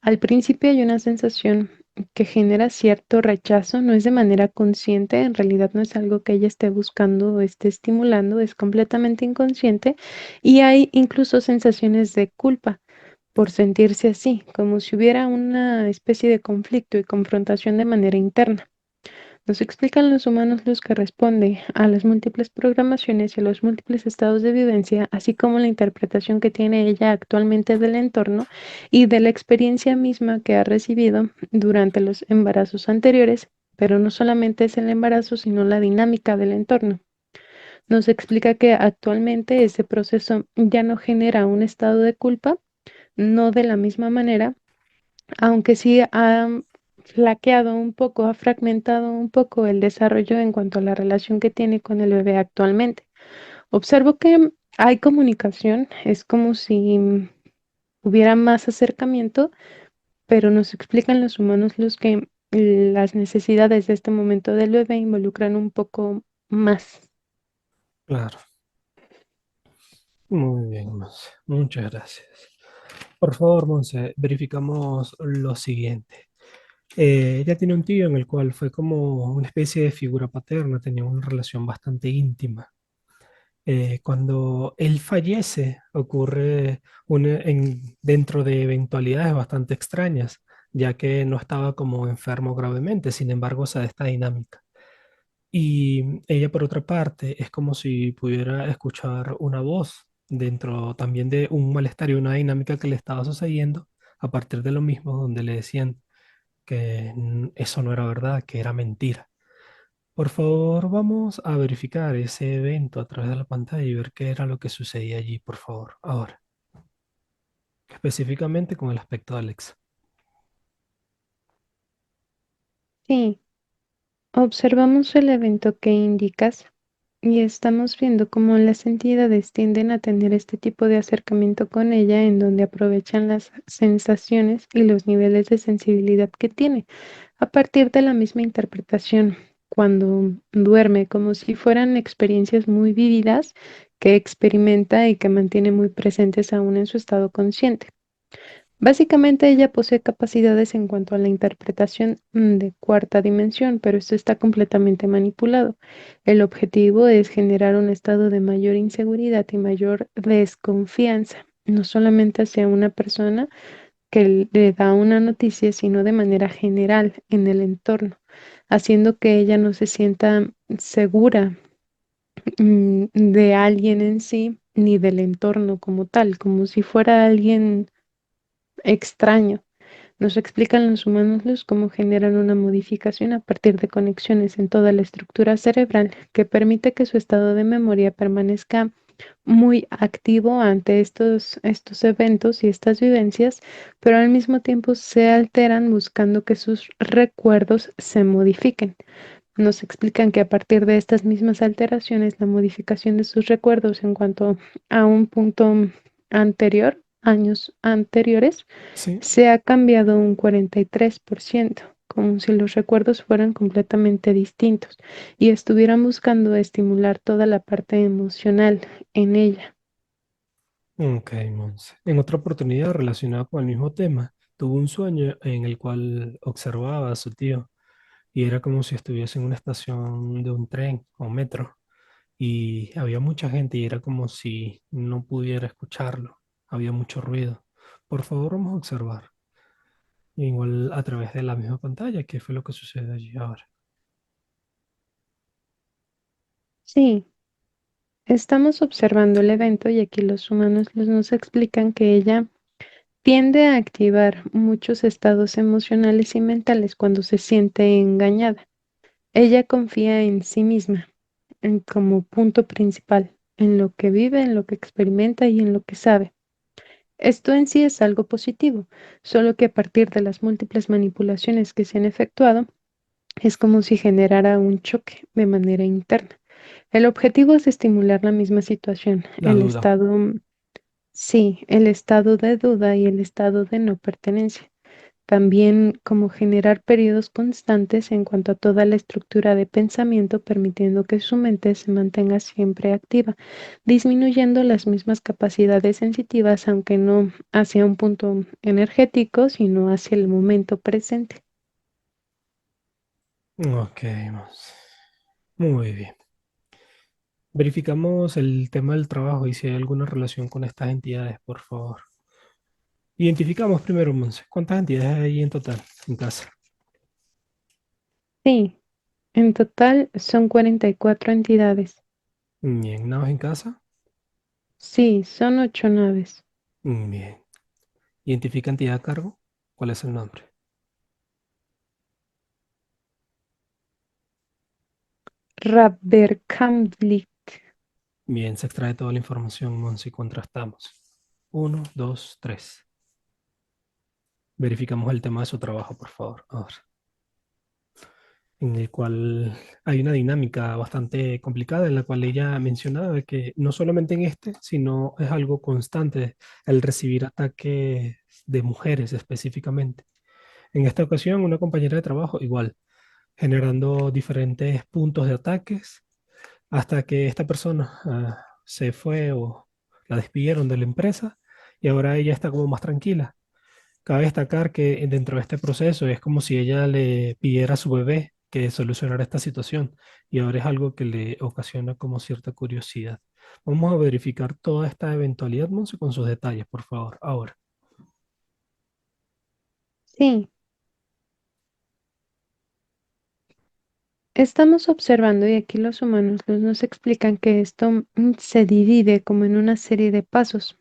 al principio hay una sensación que genera cierto rechazo, no es de manera consciente, en realidad no es algo que ella esté buscando o esté estimulando, es completamente inconsciente y hay incluso sensaciones de culpa por sentirse así, como si hubiera una especie de conflicto y confrontación de manera interna. Nos explican los humanos los que responde a las múltiples programaciones y a los múltiples estados de vivencia, así como la interpretación que tiene ella actualmente del entorno y de la experiencia misma que ha recibido durante los embarazos anteriores, pero no solamente es el embarazo, sino la dinámica del entorno. Nos explica que actualmente ese proceso ya no genera un estado de culpa, no de la misma manera, aunque sí ha flaqueado un poco, ha fragmentado un poco el desarrollo en cuanto a la relación que tiene con el bebé actualmente. Observo que hay comunicación, es como si hubiera más acercamiento, pero nos explican los humanos los que las necesidades de este momento del bebé involucran un poco más. claro. Muy bien, Monse. Muchas gracias. Por favor, Monse, verificamos lo siguiente. Ella tiene un tío en el cual fue como una especie de figura paterna, tenía una relación bastante íntima. Cuando él fallece, ocurre dentro de eventualidades bastante extrañas, ya que no estaba como enfermo gravemente, sin embargo, se da esta dinámica. Y ella, por otra parte, es como si pudiera escuchar una voz dentro también de un malestar y una dinámica que le estaba sucediendo a partir de lo mismo, donde le decían que eso no era verdad, que era mentira. Por favor, vamos a verificar ese evento a través de la pantalla y ver qué era lo que sucedía allí, por favor. Ahora, específicamente con el aspecto de Alexa. Sí, observamos el evento que indicas y estamos viendo cómo las entidades tienden a tener este tipo de acercamiento con ella, en donde aprovechan las sensaciones y los niveles de sensibilidad que tiene, a partir de la misma interpretación cuando duerme, como si fueran experiencias muy vividas que experimenta y que mantiene muy presentes aún en su estado consciente. Básicamente ella posee capacidades en cuanto a la interpretación de cuarta dimensión, pero esto está completamente manipulado. El objetivo es generar un estado de mayor inseguridad y mayor desconfianza, no solamente hacia una persona que le da una noticia, sino de manera general en el entorno, haciendo que ella no se sienta segura de alguien en sí, ni del entorno como tal, como si fuera alguien extraño. Nos explican los humanos luz cómo generan una modificación a partir de conexiones en toda la estructura cerebral que permite que su estado de memoria permanezca muy activo ante estos eventos y estas vivencias, pero al mismo tiempo se alteran buscando que sus recuerdos se modifiquen. Nos explican que a partir de estas mismas alteraciones, la modificación de sus recuerdos en cuanto a un punto anterior, años anteriores, Sí. se ha cambiado un 43%, como si los recuerdos fueran completamente distintos y estuvieran buscando estimular toda la parte emocional en ella. Ok, Monse. En otra oportunidad relacionada con el mismo tema, tuvo un sueño en el cual observaba a su tío y era como si estuviese en una estación de un tren o metro y había mucha gente y era como si no pudiera escucharlo. Había mucho ruido. Por favor, vamos a observar. Igual a través de la misma pantalla, qué fue lo que sucede allí ahora. Sí, estamos observando el evento y aquí los humanos nos explican que ella tiende a activar muchos estados emocionales y mentales cuando se siente engañada. Ella confía en sí misma como punto principal, en lo que vive, en lo que experimenta y en lo que sabe. Esto en sí es algo positivo, solo que a partir de las múltiples manipulaciones que se han efectuado, es como si generara un choque de manera interna. El objetivo es estimular la misma situación, La duda. sí, el estado de duda y el estado de no pertenencia. También como generar periodos constantes en cuanto a toda la estructura de pensamiento, permitiendo que su mente se mantenga siempre activa, disminuyendo las mismas capacidades sensitivas, aunque no hacia un punto energético, sino hacia el momento presente. Ok, Monse. Muy bien. Verificamos el tema del trabajo y si hay alguna relación con estas entidades, por favor. Identificamos primero, Monse. ¿Cuántas entidades hay en total en casa? Sí, en total son 44 entidades. Bien, ¿naves en casa? Sí, son 8 naves. Bien. ¿Identifica entidad a cargo? ¿Cuál es el nombre? Rabberkamlik. Bien, se extrae toda la información, Monse, y contrastamos. Uno, dos, tres. Verificamos el tema de su trabajo, por favor. Ahora, en el cual hay una dinámica bastante complicada en la cual ella mencionaba de que no solamente en este, sino es algo constante el recibir ataques de mujeres específicamente. En esta ocasión, una compañera de trabajo igual, generando diferentes puntos de ataques hasta que esta persona se fue o la despidieron de la empresa y ahora ella está como más tranquila. Cabe destacar que dentro de este proceso es como si ella le pidiera a su bebé que solucionara esta situación y ahora es algo que le ocasiona como cierta curiosidad. Vamos a verificar toda esta eventualidad, Monse, con sus detalles, por favor. Ahora, Sí, estamos observando y aquí los humanos nos explican que esto se divide como en una serie de pasos.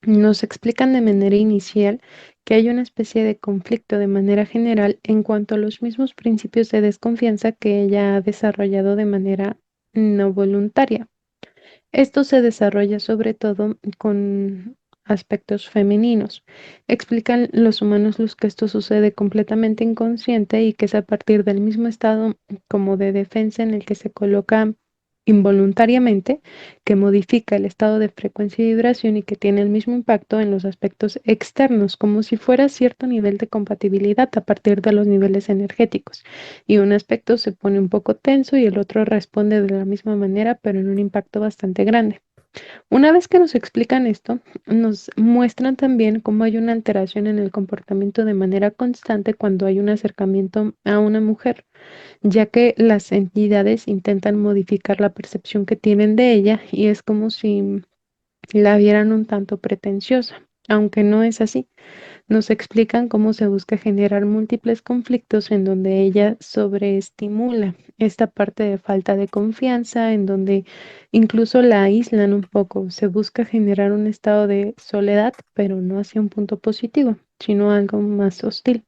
Nos explican de manera inicial que hay una especie de conflicto de manera general en cuanto a los mismos principios de desconfianza que ella ha desarrollado de manera no voluntaria. Esto se desarrolla sobre todo con aspectos femeninos. Explican los humanos los que esto sucede completamente inconsciente y que es a partir del mismo estado como de defensa en el que se coloca involuntariamente, que modifica el estado de frecuencia y vibración y que tiene el mismo impacto en los aspectos externos, como si fuera cierto nivel de compatibilidad a partir de los niveles energéticos y un aspecto se pone un poco tenso y el otro responde de la misma manera, pero en un impacto bastante grande. Una vez que nos explican esto, nos muestran también cómo hay una alteración en el comportamiento de manera constante cuando hay un acercamiento a una mujer, ya que las entidades intentan modificar la percepción que tienen de ella y es como si la vieran un tanto pretenciosa, aunque no es así. Nos explican cómo se busca generar múltiples conflictos en donde ella sobreestimula esta parte de falta de confianza, en donde incluso la aíslan un poco. Se busca generar un estado de soledad, pero no hacia un punto positivo, sino algo más hostil.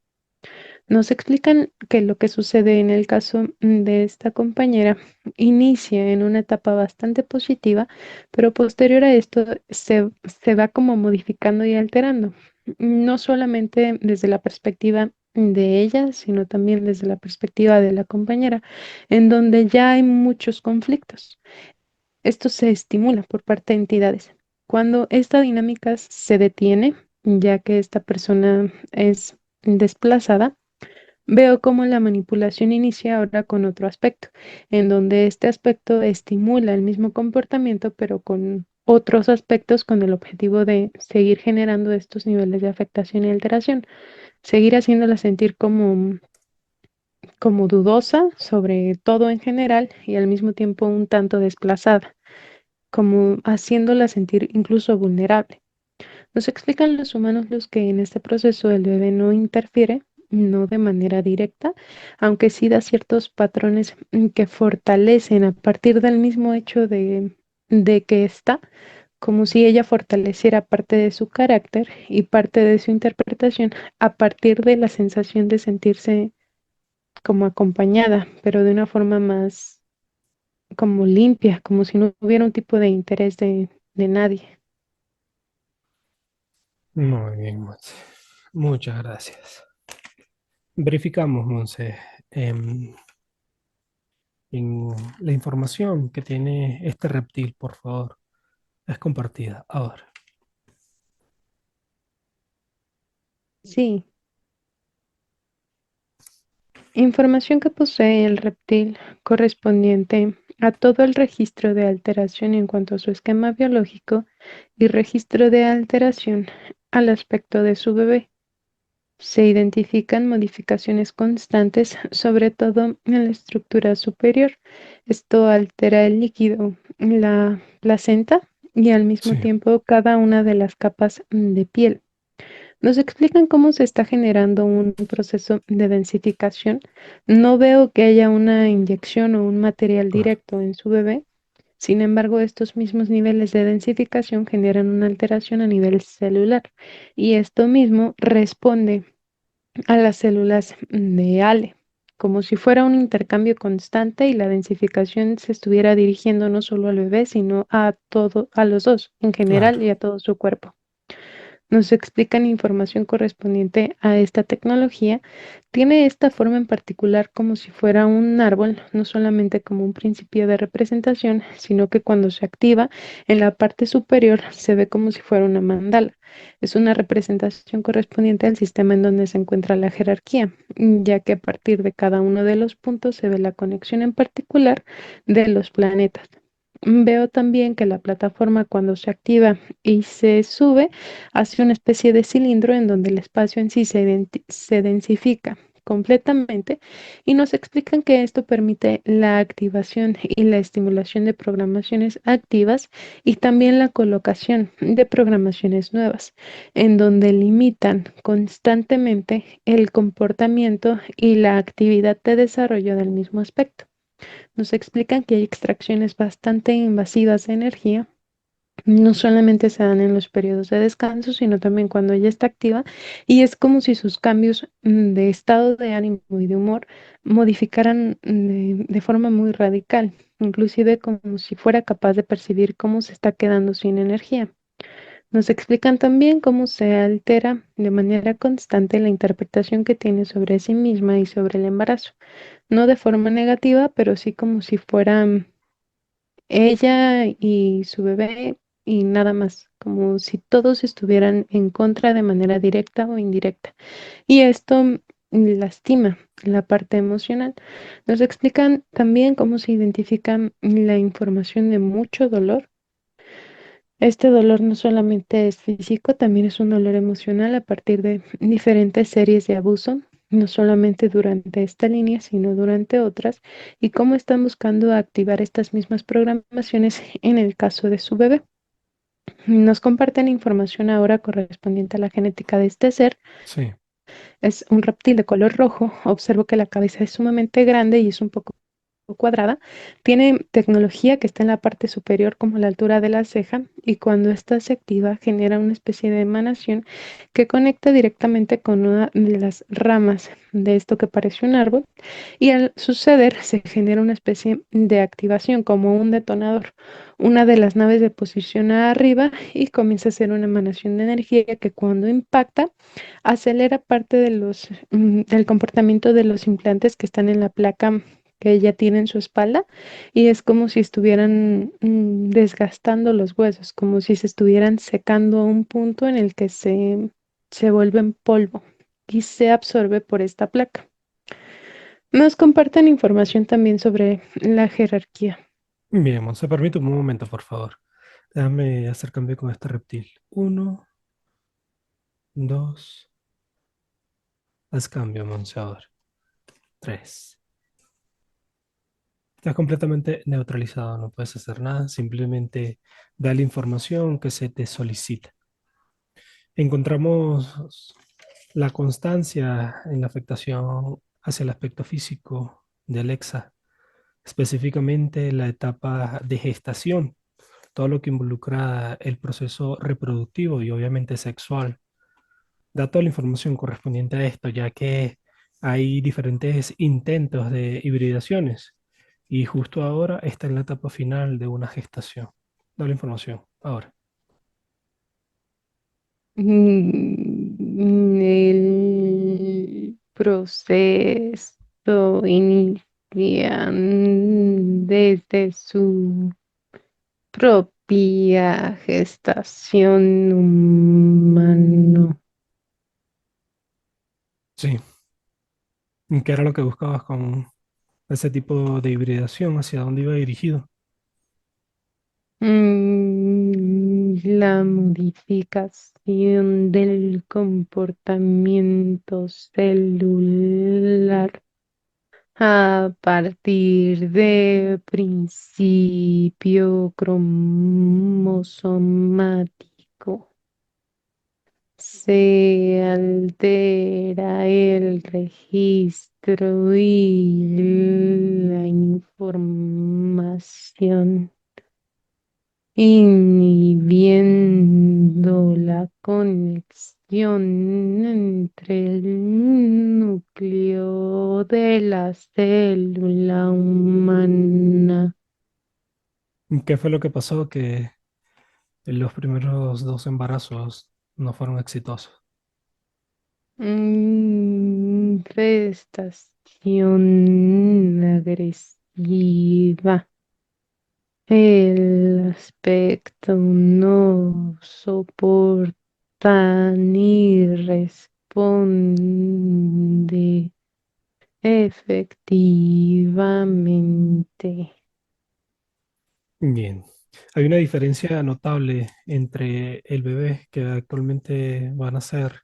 Nos explican que lo que sucede en el caso de esta compañera inicia en una etapa bastante positiva, pero posterior a esto se va como modificando y alterando, no solamente desde la perspectiva de ella, sino también desde la perspectiva de la compañera, en donde ya hay muchos conflictos. Esto se estimula por parte de entidades. Cuando esta dinámica se detiene, ya que esta persona es desplazada, veo cómo la manipulación inicia ahora con otro aspecto, en donde este aspecto estimula el mismo comportamiento, pero con otros aspectos con el objetivo de seguir generando estos niveles de afectación y alteración, seguir haciéndola sentir como dudosa sobre todo en general y al mismo tiempo un tanto desplazada, como haciéndola sentir incluso vulnerable. Nos explican los humanos los que en este proceso el bebé no interfiere, no de manera directa, aunque sí da ciertos patrones que fortalecen a partir del mismo hecho de que está, como si ella fortaleciera parte de su carácter y parte de su interpretación a partir de la sensación de sentirse como acompañada, pero de una forma más como limpia, como si no hubiera un tipo de interés de nadie. Muy bien, Monse. Muchas gracias. Verificamos, Monse, em, en la información que tiene este reptil, por favor, es compartida. Ahora, Sí. Información que posee el reptil correspondiente a todo el registro de alteración en cuanto a su esquema biológico y registro de alteración al aspecto de su bebé. Se identifican modificaciones constantes, sobre todo en la estructura superior. Esto altera el líquido, la placenta y al mismo sí, tiempo cada una de las capas de piel. Nos explican cómo se está generando un proceso de densificación. No veo que haya una inyección o un material claro. directo en su bebé. Sin embargo, estos mismos niveles de densificación generan una alteración a nivel celular y esto mismo responde a las células de Ale, como si fuera un intercambio constante y la densificación se estuviera dirigiendo no solo al bebé, sino a todo, a los dos en general y Claro. a todo su cuerpo. Nos explican información correspondiente a esta tecnología. Tiene esta forma en particular como si fuera un árbol, no solamente como un principio de representación, sino que cuando se activa en la parte superior se ve como si fuera una mandala. Es una representación correspondiente al sistema en donde se encuentra la jerarquía, ya que a partir de cada uno de los puntos se ve la conexión en particular de los planetas. Veo también que la plataforma cuando se activa y se sube hace una especie de cilindro en donde el espacio en sí se densifica completamente y nos explican que esto permite la activación y la estimulación de programaciones activas y también la colocación de programaciones nuevas, en donde limitan constantemente el comportamiento y la actividad de desarrollo del mismo aspecto. Nos explican que hay extracciones bastante invasivas de energía, no solamente se dan en los periodos de descanso, sino también cuando ella está activa y es como si sus cambios de estado de ánimo y de humor modificaran de forma muy radical, inclusive como si fuera capaz de percibir cómo se está quedando sin energía. Nos explican también cómo se altera de manera constante la interpretación que tiene sobre sí misma y sobre el embarazo, no de forma negativa, pero sí como si fuera ella y su bebé y nada más, como si todos estuvieran en contra de manera directa o indirecta. Y esto lastima la parte emocional. Nos explican también cómo se identifica la información de mucho dolor Este dolor no solamente es físico, también es un dolor emocional a partir de diferentes series de abuso, no solamente durante esta línea, sino durante otras, y cómo están buscando activar estas mismas programaciones en el caso de su bebé. Nos comparten información ahora correspondiente a la genética de este ser. Sí. Es un reptil de color rojo. Observo que la cabeza es sumamente grande y es un poco cuadrada. Tiene tecnología que está en la parte superior como la altura de la ceja y cuando ésta se activa genera una especie de emanación que conecta directamente con una de las ramas de esto que parece un árbol y al suceder se genera una especie de activación como un detonador. Una de las naves se posiciona arriba y comienza a hacer una emanación de energía que cuando impacta acelera parte de del comportamiento de los implantes que están en la placa que ella tiene en su espalda y es como si estuvieran desgastando los huesos, como si se estuvieran secando a un punto en el que se vuelven polvo y se absorbe por esta placa. Nos comparten información también sobre la jerarquía. Bien, Monse, permítame un momento, por favor. Déjame hacer cambio con este reptil. Uno, dos, haz cambio, Monse, ahora. Tres. Estás completamente neutralizado, no puedes hacer nada, simplemente da la información que se te solicita. Encontramos la constancia en la afectación hacia el aspecto físico de Alexa, específicamente la etapa de gestación, todo lo que involucra el proceso reproductivo y obviamente sexual. Da toda la información correspondiente a esto, ya que hay diferentes intentos de hibridaciones y justo ahora está en la etapa final de una gestación. Da la información ahora. El proceso inicia desde su propia gestación humano. Sí, ¿qué era lo que buscabas con ese tipo de hibridación? ¿Hacia dónde iba dirigido? La modificación del comportamiento celular a partir de principio cromosomático. Se altera el registro y la información, inhibiendo la conexión entre el núcleo de la célula humana. ¿Qué fue lo que pasó que los primeros dos embarazos no fueron exitosos? Infestación agresiva. El aspecto no soporta ni responde efectivamente. Bien. Hay una diferencia notable entre el bebé que actualmente van a ser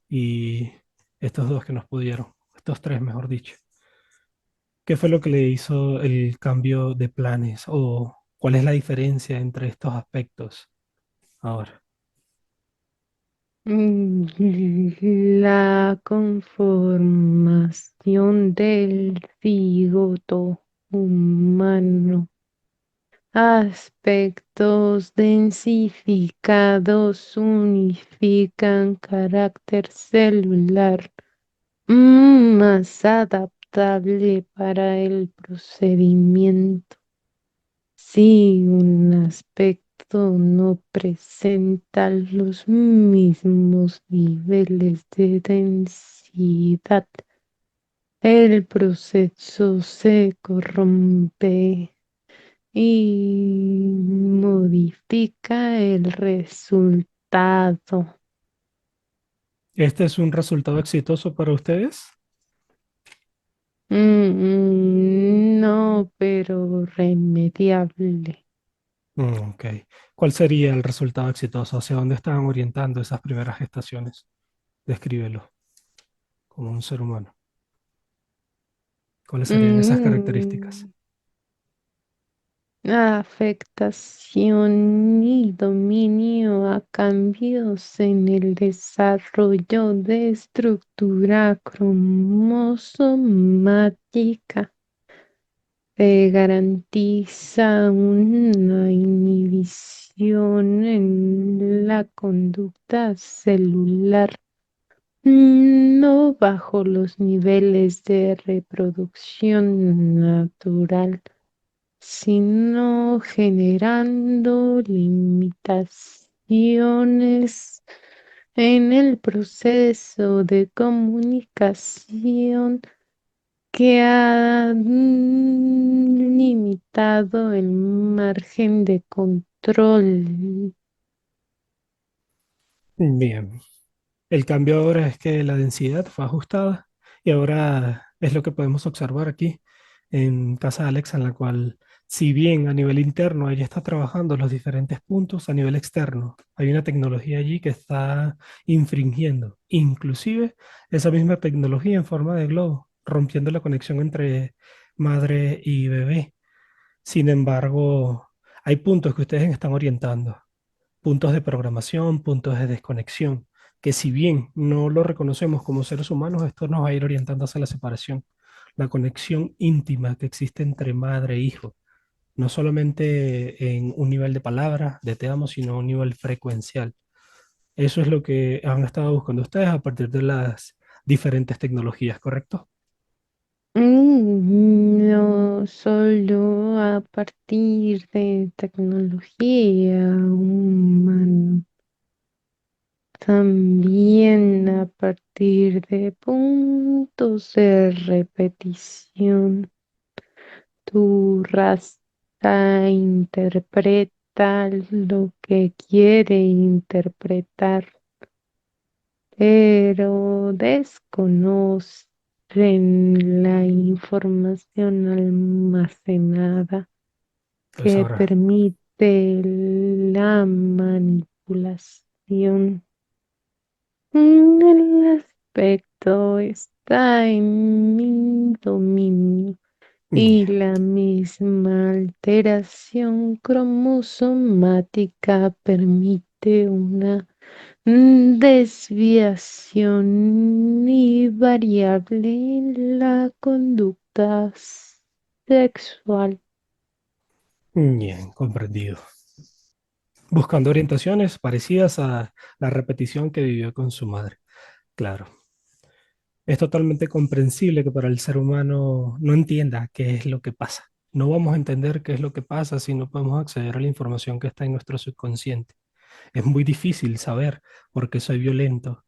y estos dos que nos pudieron, estos tres, mejor dicho. ¿Qué fue lo que le hizo el cambio de planes o cuál es la diferencia entre estos aspectos ahora? La conformación del cigoto humano. Aspectos densificados unifican carácter celular más adaptable para el procedimiento. Si un aspecto no presenta los mismos niveles de densidad, el proceso se corrompe y modifica el resultado. ¿Este es un resultado exitoso para ustedes? No, pero remediable. Ok. ¿Cuál sería el resultado exitoso? ¿Hacia dónde estaban orientando esas primeras gestaciones? Descríbelo como un ser humano. ¿Cuáles serían esas características? Mm, Afectación y dominio a cambios en el desarrollo de estructura cromosomática. Se garantiza una inhibición en la conducta celular, no bajo los niveles de reproducción natural, sino generando limitaciones en el proceso de comunicación que ha limitado el margen de control. Bien. El cambio ahora es que la densidad fue ajustada y ahora es lo que podemos observar aquí en casa de Alexa, en la cual, si bien a nivel interno ella está trabajando los diferentes puntos, a nivel externo hay una tecnología allí que está infringiendo, inclusive esa misma tecnología en forma de globo, rompiendo la conexión entre madre y bebé. Sin embargo, hay puntos que ustedes están orientando, puntos de programación, puntos de desconexión, que si bien no lo reconocemos como seres humanos, esto nos va a ir orientando hacia la separación, la conexión íntima que existe entre madre e hijo, no solamente en un nivel de palabras, de te amo, sino a un nivel frecuencial. Eso es lo que han estado buscando ustedes a partir de las diferentes tecnologías, ¿correcto? No solo a partir de tecnología humana, también a partir de puntos de repetición. Tu raza interpreta lo que quiere interpretar, pero desconocen la información almacenada Pues que ahora, permite la manipulación. El aspecto está en mi dominio y bien, la misma alteración cromosomática permite una desviación y variable en la conducta sexual. bien, comprendido. Buscando orientaciones parecidas a la repetición que vivió con su madre. Claro. Es totalmente comprensible que para el ser humano no entienda qué es lo que pasa. No vamos a entender qué es lo que pasa si no podemos acceder a la información que está en nuestro subconsciente. Es muy difícil saber por qué soy violento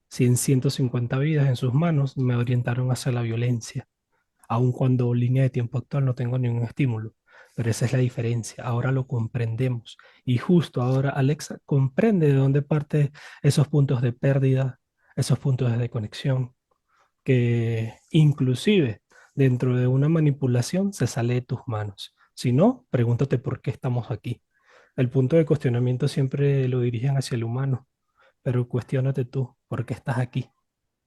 si en 150 vidas en sus manos me orientaron hacia la violencia, aun cuando línea de tiempo actual no tengo ningún estímulo. Pero esa es la diferencia. Ahora lo comprendemos. Y justo ahora Alexa comprende de dónde parte esos puntos de pérdida, esos puntos de desconexión que inclusive dentro de una manipulación se sale de tus manos. Si no, pregúntate por qué estamos aquí. El punto de cuestionamiento siempre lo dirigen hacia el humano, pero cuestiónate tú, ¿por qué estás aquí?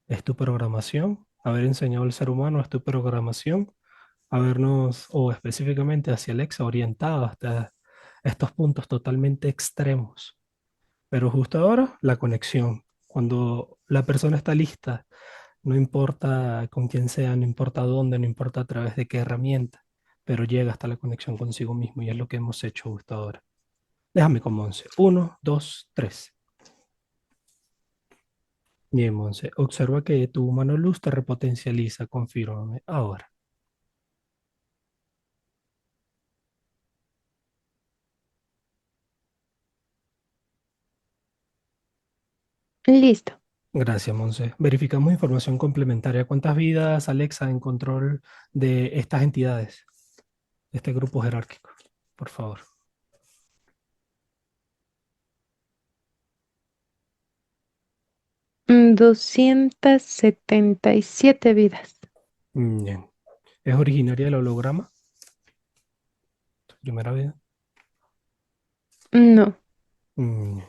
¿Es tu programación? Haber enseñado al ser humano es tu programación, habernos, o específicamente hacia Alexa, orientado hasta estos puntos totalmente extremos. Pero justo ahora, la conexión. Cuando la persona está lista, no importa con quién sea, no importa dónde, no importa a través de qué herramienta, pero llega hasta la conexión consigo mismo y es lo que hemos hecho justo ahora. Déjame con Monse. Uno, dos, tres. Bien, Monse. Observa que tu mano luz te repotencializa. Confírmame. Ahora. Listo. Gracias, Monse. Verificamos información complementaria. ¿Cuántas vidas, Alexa, en control de estas entidades, de este grupo jerárquico? Por favor. 277 vidas. Bien. ¿Es originaria del holograma? Tu primera vida. No. Mm,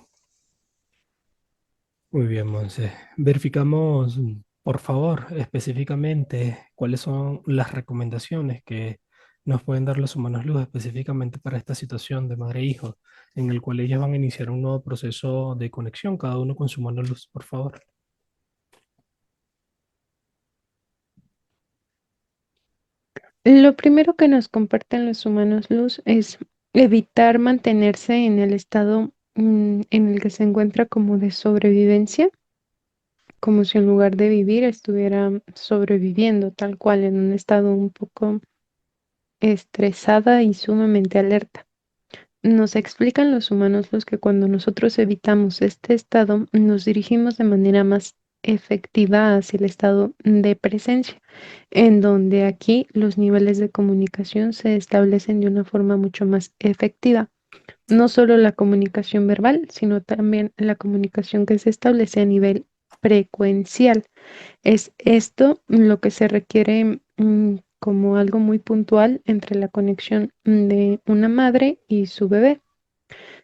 muy bien, Monse. Verificamos, por favor, específicamente cuáles son las recomendaciones que nos pueden dar los humanos luz específicamente para esta situación de madre e hijo, en el cual ellas van a iniciar un nuevo proceso de conexión, cada uno con su humano luz, por favor. Lo primero que nos comparten los humanos luz es evitar mantenerse en el estado en el que se encuentra como de sobrevivencia, como si en lugar de vivir estuviera sobreviviendo tal cual en un estado un poco estresada y sumamente alerta. Nos explican los humanos luz que cuando nosotros evitamos este estado, nos dirigimos de manera más efectiva hacia el estado de presencia, en donde aquí los niveles de comunicación se establecen de una forma mucho más efectiva. No solo la comunicación verbal, sino también la comunicación que se establece a nivel frecuencial. Es esto lo que se requiere como algo muy puntual entre la conexión de una madre y su bebé,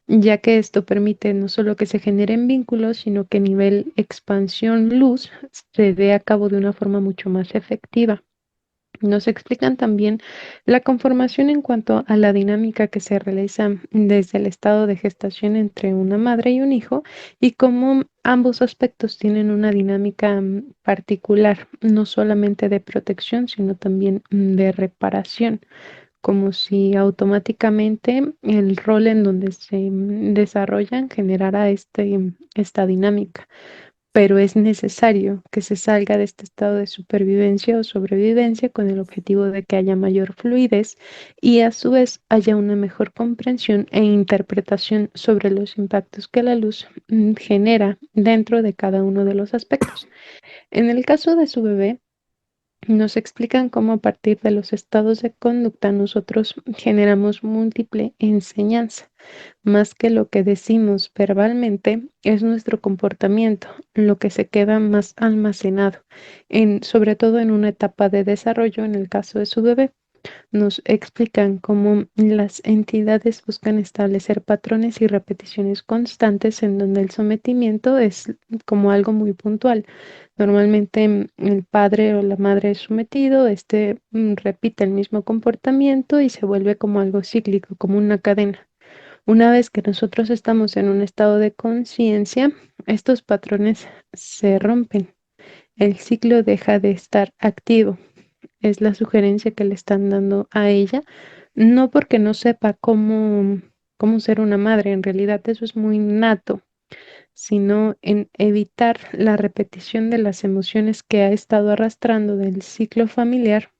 ya que esto permite no solo que se generen vínculos, sino que a nivel expansión luz se dé a cabo de una forma mucho más efectiva. Nos explican también la conformación en cuanto a la dinámica que se realiza desde el estado de gestación entre una madre y un hijo y cómo ambos aspectos tienen una dinámica particular, no solamente de protección, sino también de reparación, como si automáticamente el rol en donde se desarrollan generara esta dinámica, pero es necesario que se salga de este estado de supervivencia o sobrevivencia con el objetivo de que haya mayor fluidez y a su vez haya una mejor comprensión e interpretación sobre los impactos que la luz genera dentro de cada uno de los aspectos. En el caso de su bebé, nos explican cómo a partir de los estados de conducta nosotros generamos múltiple enseñanza. Más que lo que decimos verbalmente, es nuestro comportamiento lo que se queda más almacenado, sobre todo en una etapa de desarrollo en el caso de su bebé. Nos explican cómo las entidades buscan establecer patrones y repeticiones constantes en donde el sometimiento es como algo muy puntual. Normalmente el padre o la madre es sometido, este repite el mismo comportamiento y se vuelve como algo cíclico, como una cadena. Una vez que nosotros estamos en un estado de conciencia, estos patrones se rompen. El ciclo deja de estar activo. Es la sugerencia que le están dando a ella, no porque no sepa cómo ser una madre, en realidad eso es muy nato, sino en evitar la repetición de las emociones que ha estado arrastrando del ciclo familiar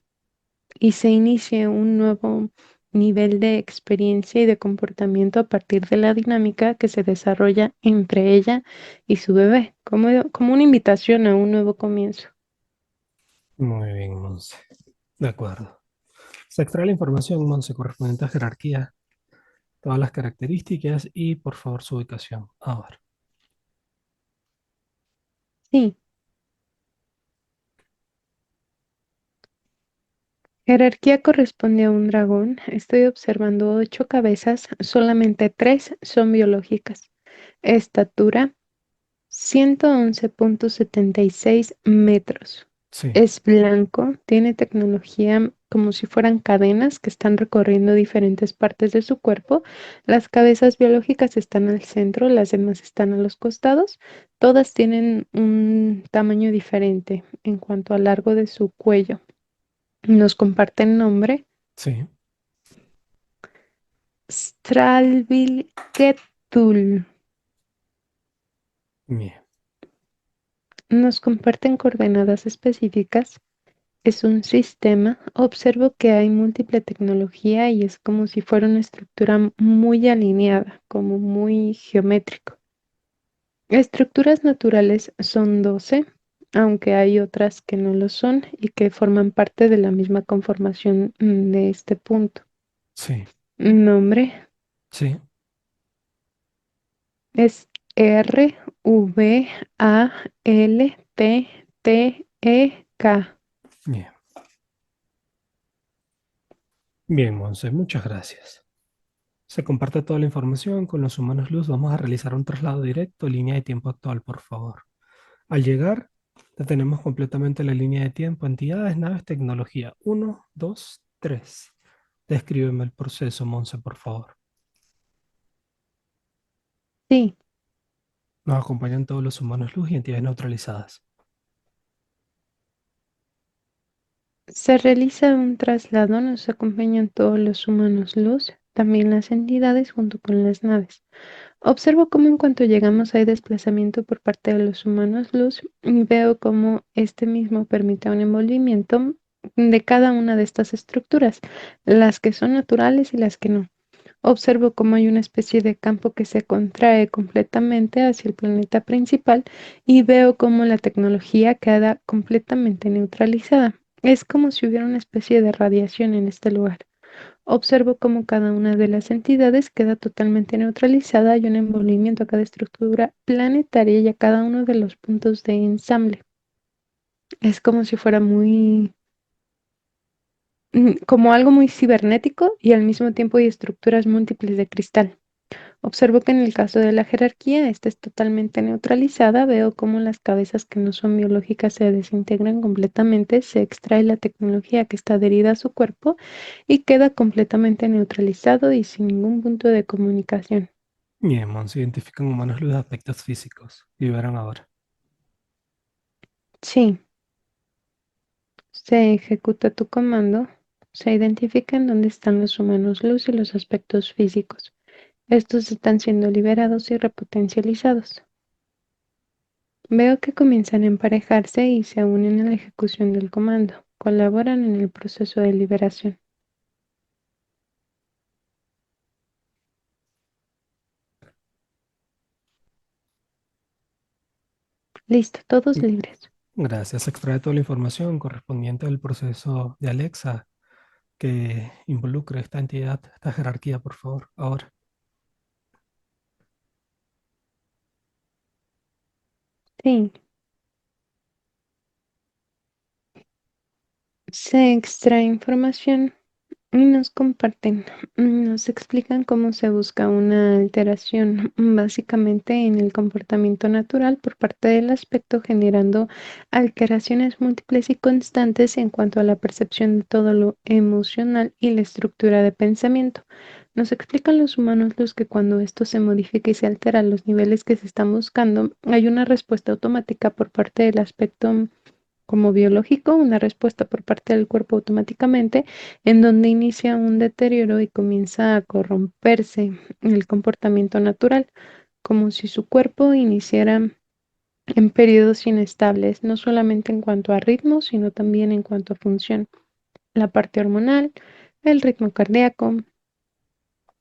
y se inicie un nuevo nivel de experiencia y de comportamiento a partir de la dinámica que se desarrolla entre ella y su bebé, como una invitación a un nuevo comienzo. Muy bien, Monse. De acuerdo. Se extrae la información, Monse, correspondiente a jerarquía, todas las características y, por favor, su ubicación. Ahora. Sí, jerarquía corresponde a un dragón. Estoy observando 8 cabezas, solamente 3 son biológicas. Estatura 111,76 metros. Sí, Es blanco, tiene tecnología como si fueran cadenas que están recorriendo diferentes partes de su cuerpo. Las cabezas biológicas están al centro, las demás están a los costados. Todas tienen un tamaño diferente en cuanto al largo de su cuello. Nos comparten nombre. sí. Stralvilketul. Bien. Nos comparten coordenadas específicas. Es un sistema. Observo que hay múltiple tecnología y es como si fuera una estructura muy alineada, como muy geométrico. Estructuras naturales son 12, aunque hay otras que no lo son y que forman parte de la misma conformación de este punto. Sí, Nombre sí. es RVALTTEK. Bien. Bien, Monse, muchas gracias. Se comparte toda la información con los humanos luz. Vamos a realizar un traslado directo, línea de tiempo actual, por favor. Al llegar, detenemos completamente la línea de tiempo. Entidades, naves, tecnología. Uno, dos, tres. Descríbeme el proceso, Monse, por favor. Sí, Nos acompañan todos los humanos luz y entidades neutralizadas. se realiza un traslado, nos acompañan todos los humanos luz, también las entidades junto con las naves. Observo cómo en cuanto llegamos hay desplazamiento por parte de los humanos luz y veo cómo este mismo permite un envolvimiento de cada una de estas estructuras, las que son naturales y las que no. Observo cómo hay una especie de campo que se contrae completamente hacia el planeta principal y veo cómo la tecnología queda completamente neutralizada. Es como si hubiera una especie de radiación en este lugar. Observo cómo cada una de las entidades queda totalmente neutralizada y un envolvimiento a cada estructura planetaria y a cada uno de los puntos de ensamble. Es como si fuera muy, como algo muy cibernético y al mismo tiempo hay estructuras múltiples de cristal. Observo que en el caso de la jerarquía, esta es totalmente neutralizada. Veo cómo las cabezas que no son biológicas se desintegran completamente, se extrae la tecnología que está adherida a su cuerpo y queda completamente neutralizado y sin ningún punto de comunicación. Bien, Monse, identifican humanos luz de aspectos físicos. Y verán ahora. Sí, se ejecuta tu comando, se identifican dónde están los humanos luz y los aspectos físicos. Estos están siendo liberados y repotencializados. Veo que comienzan a emparejarse y se unen a la ejecución del comando. Colaboran en el proceso de liberación. Listo, todos libres. Gracias. Se extrae toda la información correspondiente al proceso de Alexa que involucre esta entidad, esta jerarquía, por favor. Ahora. Sí, se extrae información y nos comparten, nos explican cómo se busca una alteración básicamente en el comportamiento natural por parte del aspecto, generando alteraciones múltiples y constantes en cuanto a la percepción de todo lo emocional y la estructura de pensamiento. Nos explican los humanos los que cuando esto se modifica y se altera a los niveles que se están buscando, hay una respuesta automática por parte del aspecto como biológico, una respuesta por parte del cuerpo automáticamente, en donde inicia un deterioro y comienza a corromperse el comportamiento natural, como si su cuerpo iniciara en periodos inestables, no solamente en cuanto a ritmo, sino también en cuanto a función. La parte hormonal, el ritmo cardíaco,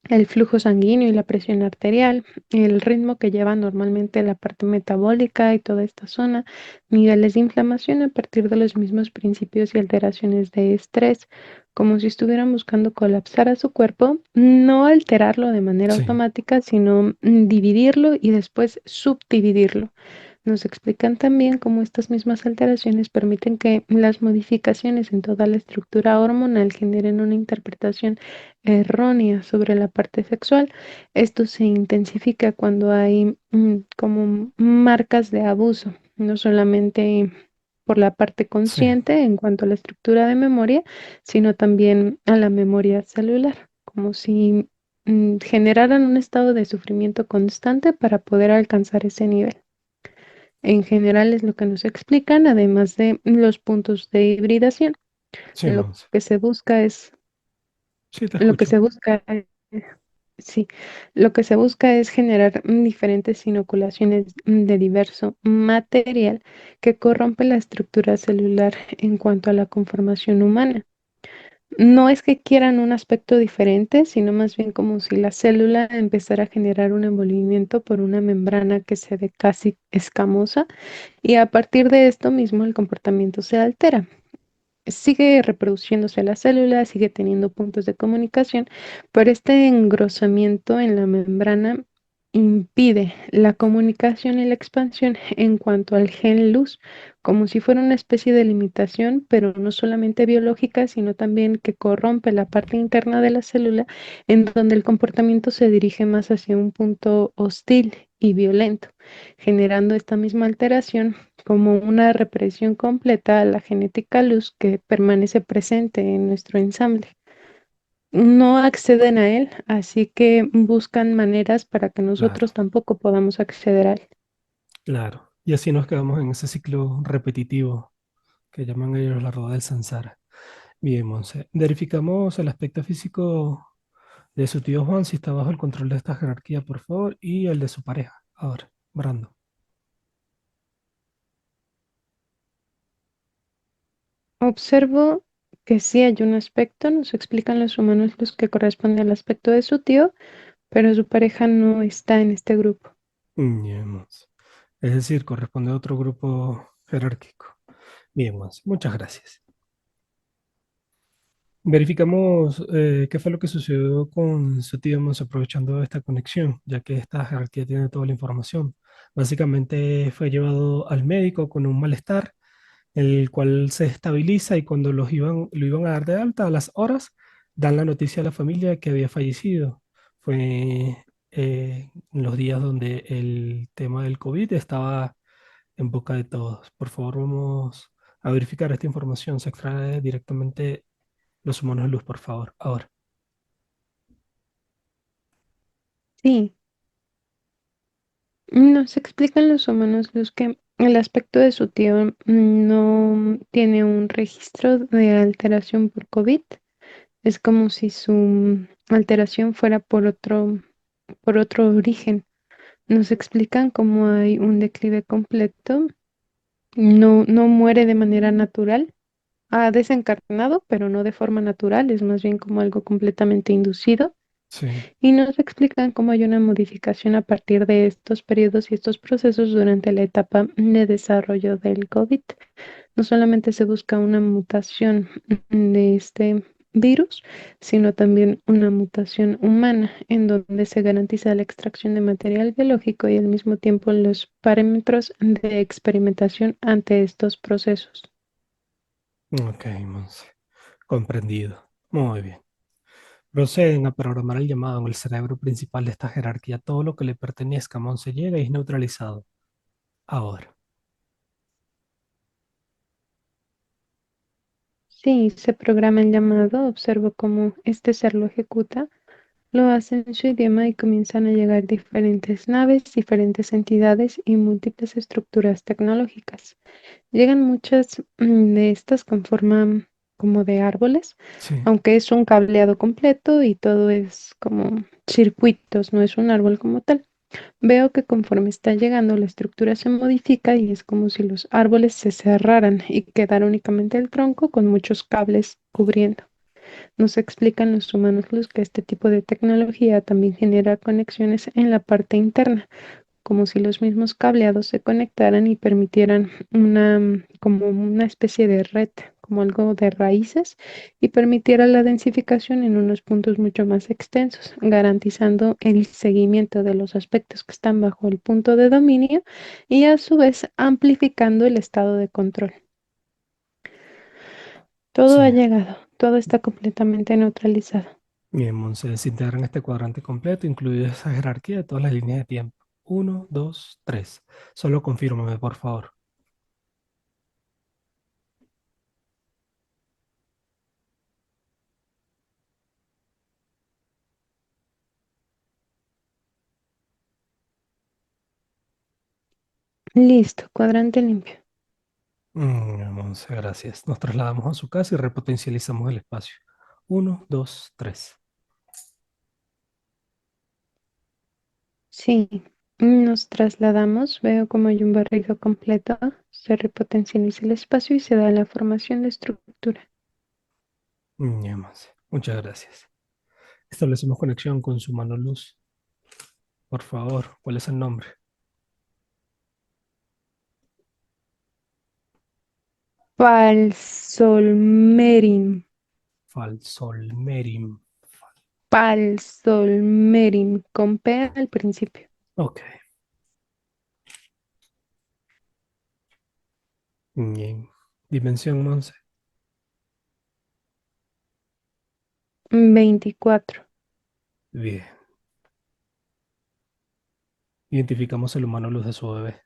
el flujo sanguíneo y la presión arterial, el ritmo que lleva normalmente la parte metabólica y toda esta zona, niveles de inflamación a partir de los mismos principios y alteraciones de estrés, como si estuvieran buscando colapsar a su cuerpo, no alterarlo de manera Sí, automática, sino dividirlo y después subdividirlo. Nos explican también cómo estas mismas alteraciones permiten que las modificaciones en toda la estructura hormonal generen una interpretación errónea sobre la parte sexual. Esto se intensifica cuando hay como marcas de abuso, no solamente por la parte sí, consciente en cuanto a la estructura de memoria, sino también a la memoria celular, como si generaran un estado de sufrimiento constante para poder alcanzar ese nivel. En general es lo que nos explican, además de los puntos de hibridación. sí, Lo Monse. que se busca es, Sí, te lo que escucho. se busca, sí, lo que se busca es generar diferentes inoculaciones de diverso material que corrompe la estructura celular en cuanto a la conformación humana. No es que quieran un aspecto diferente, sino más bien como si la célula empezara a generar un envolvimiento por una membrana que se ve casi escamosa y a partir de esto mismo el comportamiento se altera. Sigue reproduciéndose la célula, sigue teniendo puntos de comunicación, pero este engrosamiento en la membrana impide la comunicación y la expansión en cuanto al gen luz, como si fuera una especie de limitación, pero no solamente biológica, sino también que corrompe la parte interna de la célula, en donde el comportamiento se dirige más hacia un punto hostil y violento, generando esta misma alteración como una represión completa a la genética luz que permanece presente en nuestro ensamble. No acceden a él, así que buscan maneras para que nosotros Claro, tampoco podamos acceder a él. claro. Y así nos quedamos en ese ciclo repetitivo que llaman ellos la rueda del samsara. Bien, Monse. Verificamos el aspecto físico de su tío Juan, si está bajo el control de esta jerarquía, por favor, y el de su pareja. Ahora, Brando. Observo que sí hay un aspecto, nos explican los humanos los que corresponde al aspecto de su tío, pero su pareja no está en este grupo. Bien, Monse. Es decir, corresponde a otro grupo jerárquico. Bien, Monse. Muchas gracias. Verificamos qué fue lo que sucedió con su tío Monse aprovechando esta conexión, ya que esta jerarquía tiene toda la información. Básicamente fue llevado al médico con un malestar el cual se estabiliza y cuando lo iban a dar de alta a las horas, dan la noticia a la familia que había fallecido. Fue en los días donde el tema del COVID estaba en boca de todos. Por favor, vamos a verificar esta información. Se extrae directamente los humanos de luz, por favor. Ahora. Sí, nos explican los humanos los que el aspecto de su tío no tiene un registro de alteración por COVID. Es como si su alteración fuera por otro origen. Nos explican cómo hay un declive completo. No muere de manera natural. Ha desencarnado, pero no de forma natural, es más bien como algo completamente inducido. Sí. Y nos explican cómo hay una modificación a partir de estos periodos y estos procesos durante la etapa de desarrollo del COVID. No solamente se busca una mutación de este virus, sino también una mutación humana en donde se garantiza la extracción de material biológico y al mismo tiempo los parámetros de experimentación ante estos procesos. Ok, Monse. Comprendido. Muy bien. Proceden a programar el llamado en el cerebro principal de esta jerarquía. Todo lo que le pertenezca a Monse llega y es neutralizado. Ahora. Sí, se programa el llamado, observo cómo este ser lo ejecuta, lo hace en su idioma y comienzan a llegar diferentes naves, diferentes entidades y múltiples estructuras tecnológicas. Llegan muchas de estas con forma como de árboles, Sí. aunque es un cableado completo y todo es como circuitos, no es un árbol como tal. Veo que conforme está llegando la estructura se modifica y es como si los árboles se cerraran y quedara únicamente el tronco con muchos cables cubriendo. Nos explican los humanos luz que este tipo de tecnología también genera conexiones en la parte interna, como si los mismos cableados se conectaran y permitieran como una especie de red, como algo de raíces, y permitiera la densificación en unos puntos mucho más extensos, garantizando el seguimiento de los aspectos que están bajo el punto de dominio y a su vez amplificando el estado de control. Todo Sí. ha llegado, todo está completamente neutralizado. Bien, Monse, desintegran este cuadrante completo, incluida esa jerarquía de todas las líneas de tiempo. Uno, dos, tres. Solo confírmame, por favor. Listo, cuadrante limpio. Monse, gracias. Nos trasladamos a su casa y repotencializamos el espacio. Uno, dos, tres. Sí, nos trasladamos, veo como hay un barrido completo, se repotencializa el espacio y se da la formación de estructura. Monse, muchas gracias. Establecemos conexión con su mano luz. Por favor, ¿cuál es el nombre? Palsolmerim, Falsolmerim. Palsolmerim, con P al principio. Ok, bien. Dimensión 11. 24. Bien. Identificamos el humano luz de su bebé.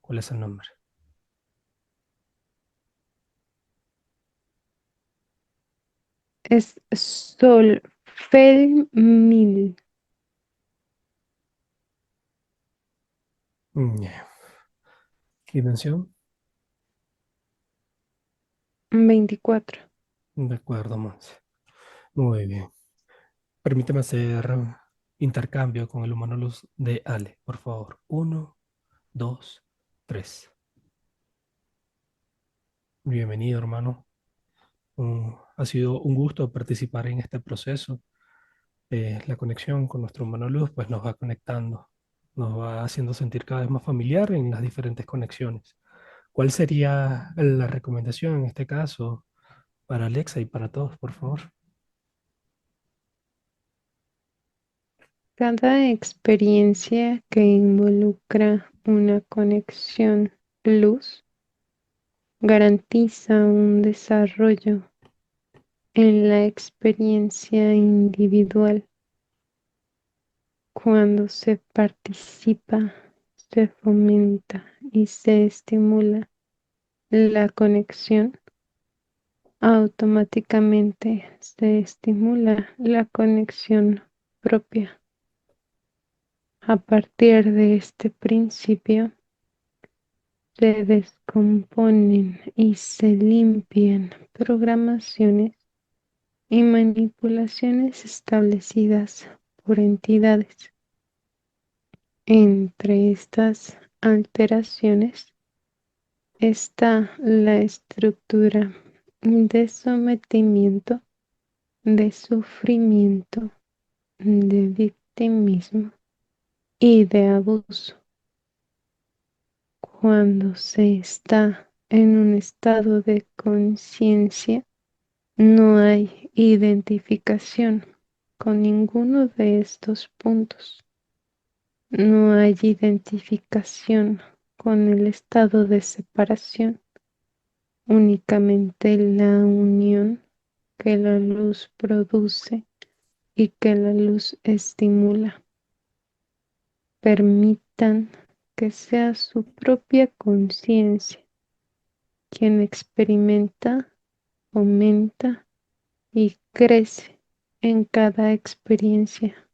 ¿Cuál es el nombre? Es Solfelmil. Bien. Dimensión. 24. De acuerdo, Monse. Muy bien. Permíteme hacer intercambio con el humano luz de Ale, por favor. Uno, dos, tres. Bienvenido, hermano. Ha sido un gusto participar en este proceso. La conexión con nuestro humano luz pues nos va conectando, nos va haciendo sentir cada vez más familiar en las diferentes conexiones. ¿Cuál sería la recomendación en este caso para Alexa y para todos, por favor? Cada experiencia que involucra una conexión luz garantiza un desarrollo en la experiencia individual. Cuando se participa, se fomenta y se estimula la conexión, automáticamente se estimula la conexión propia. A partir de este principio, se descomponen y se limpian programaciones y manipulaciones establecidas por entidades. Entre estas alteraciones está la estructura de sometimiento, de sufrimiento, de victimismo y de abuso. Cuando se está en un estado de conciencia, no hay identificación con ninguno de estos puntos. No hay identificación con el estado de separación, únicamente la unión que la luz produce y que la luz estimula. Permitan que sea su propia conciencia quien experimenta, aumenta y crece en cada experiencia,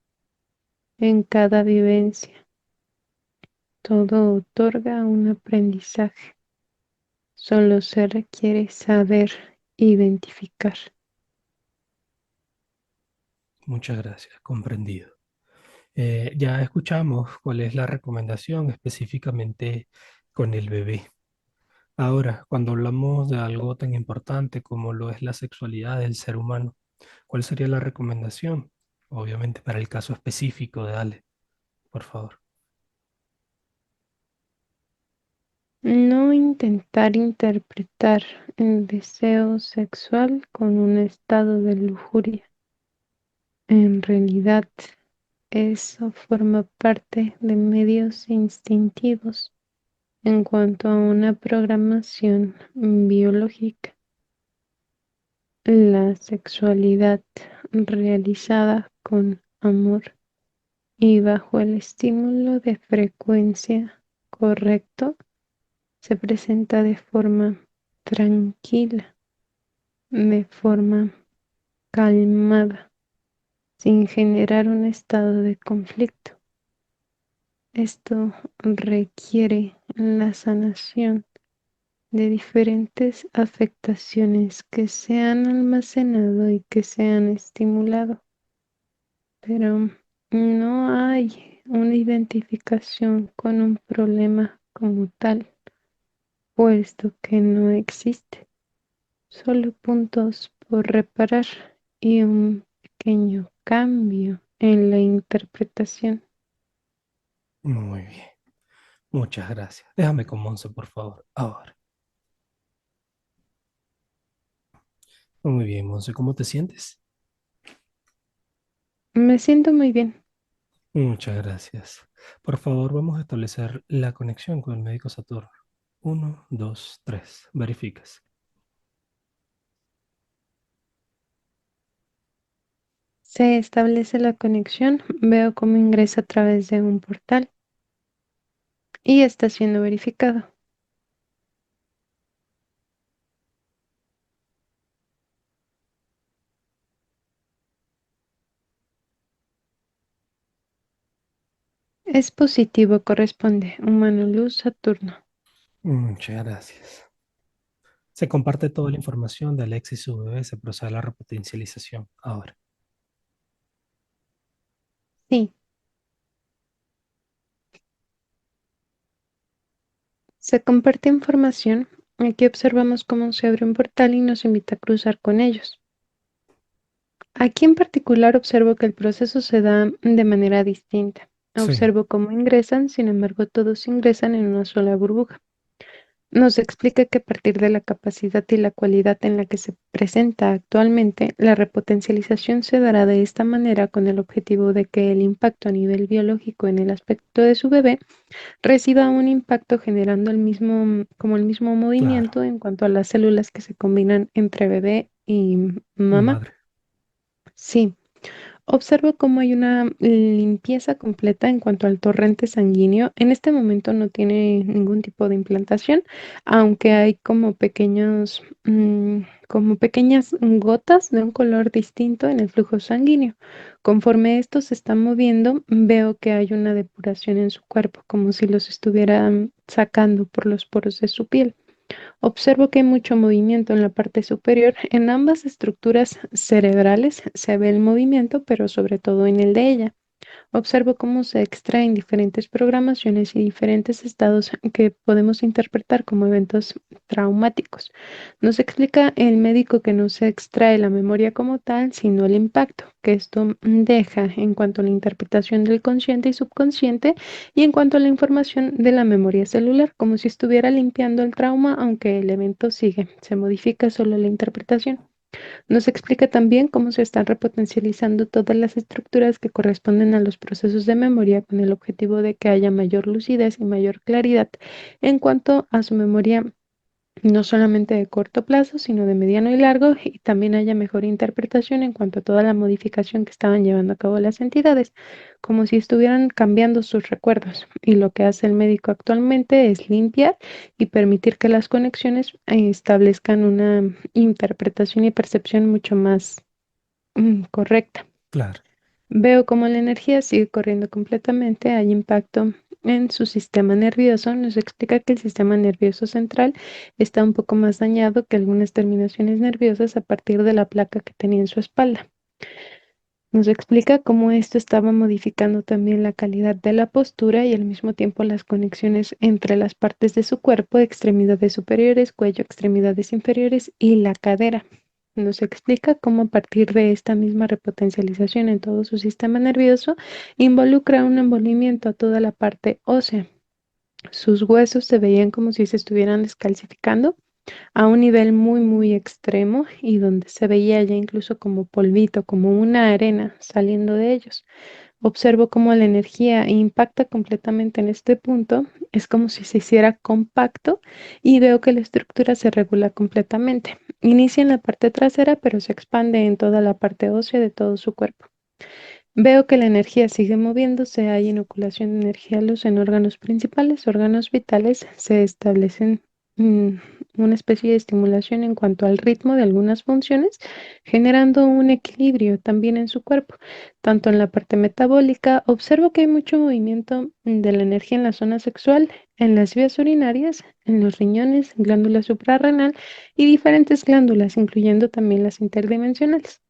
en cada vivencia. Todo otorga un aprendizaje. Solo se requiere saber identificar. Muchas gracias, comprendido. Ya escuchamos cuál es la recomendación específicamente con el bebé. Ahora, cuando hablamos de algo tan importante como lo es la sexualidad del ser humano, ¿cuál sería la recomendación? Obviamente para el caso específico de Ale, por favor. No intentar interpretar el deseo sexual con un estado de lujuria. En realidad, eso forma parte de medios instintivos en cuanto a una programación biológica. La sexualidad realizada con amor y bajo el estímulo de frecuencia correcto se presenta de forma tranquila, de forma calmada, sin generar un estado de conflicto. Esto requiere la sanación de diferentes afectaciones que se han almacenado y que se han estimulado, pero no hay una identificación con un problema como tal, puesto que no existe, solo puntos por reparar y un pequeño cambio en la interpretación. Muy bien, muchas gracias. Déjame con Monse, por favor. Ahora. Muy bien, Monse, ¿cómo te sientes? Me siento muy bien. Muchas gracias. Por favor, vamos a establecer la conexión con el médico Saturno. Uno, dos, tres. Verificas. Se establece la conexión, veo cómo ingresa a través de un portal y está siendo verificado. Es positivo, corresponde. Humano Luz Saturno. Muchas gracias. Se comparte toda la información de Alexa y su bebé. Se procede a la repotencialización. Ahora. Sí, se comparte información. Aquí observamos cómo se abre un portal y nos invita a cruzar con ellos. Aquí en particular observo que el proceso se da de manera distinta. Sí, Observo cómo ingresan, sin embargo, todos ingresan en una sola burbuja. Nos explica que a partir de la capacidad y la cualidad en la que se presenta actualmente, la repotencialización se dará de esta manera con el objetivo de que el impacto a nivel biológico en el aspecto de su bebé reciba un impacto generando como el mismo claro. movimiento en cuanto a las células que se combinan entre bebé y mamá. Madre. Sí. Observo cómo hay una limpieza completa en cuanto al torrente sanguíneo. En este momento no tiene ningún tipo de implantación, aunque hay como pequeñas gotas de un color distinto en el flujo sanguíneo. Conforme esto se está moviendo, veo que hay una depuración en su cuerpo, como si los estuviera sacando por los poros de su piel. Observo que hay mucho movimiento en la parte superior. En ambas estructuras cerebrales se ve el movimiento, pero sobre todo en el de ella. Observo cómo se extraen diferentes programaciones y diferentes estados que podemos interpretar como eventos traumáticos. Nos explica el médico que no se extrae la memoria como tal, sino el impacto que esto deja en cuanto a la interpretación del consciente y subconsciente y en cuanto a la información de la memoria celular, como si estuviera limpiando el trauma, aunque el evento sigue. Se modifica solo la interpretación. Nos explica también cómo se están repotencializando todas las estructuras que corresponden a los procesos de memoria con el objetivo de que haya mayor lucidez y mayor claridad en cuanto a su memoria, no solamente de corto plazo, sino de mediano y largo, y también haya mejor interpretación en cuanto a toda la modificación que estaban llevando a cabo las entidades, como si estuvieran cambiando sus recuerdos. Y lo que hace el médico actualmente es limpiar y permitir que las conexiones establezcan una interpretación y percepción mucho más correcta. Claro. Veo cómo la energía sigue corriendo completamente, hay impacto en su sistema nervioso. Nos explica que el sistema nervioso central está un poco más dañado que algunas terminaciones nerviosas a partir de la placa que tenía en su espalda. Nos explica cómo esto estaba modificando también la calidad de la postura y al mismo tiempo las conexiones entre las partes de su cuerpo, extremidades superiores, cuello, extremidades inferiores y la cadera. Nos explica cómo a partir de esta misma repotencialización en todo su sistema nervioso involucra un envolvimiento a toda la parte ósea. Sus huesos se veían como si se estuvieran descalcificando a un nivel muy, muy extremo y donde se veía ya incluso como polvito, como una arena saliendo de ellos. Observo cómo la energía impacta completamente en este punto, es como si se hiciera compacto y veo que la estructura se regula completamente. Inicia en la parte trasera, pero se expande en toda la parte ósea de todo su cuerpo. Veo que la energía sigue moviéndose, hay inoculación de energía luz en órganos principales, órganos vitales, se establecen mm, una especie de estimulación en cuanto al ritmo de algunas funciones, generando un equilibrio también en su cuerpo, tanto en la parte metabólica. Observo que hay mucho movimiento de la energía en la zona sexual, en las vías urinarias, en los riñones, glándula suprarrenal y diferentes glándulas, incluyendo también las interdimensionales.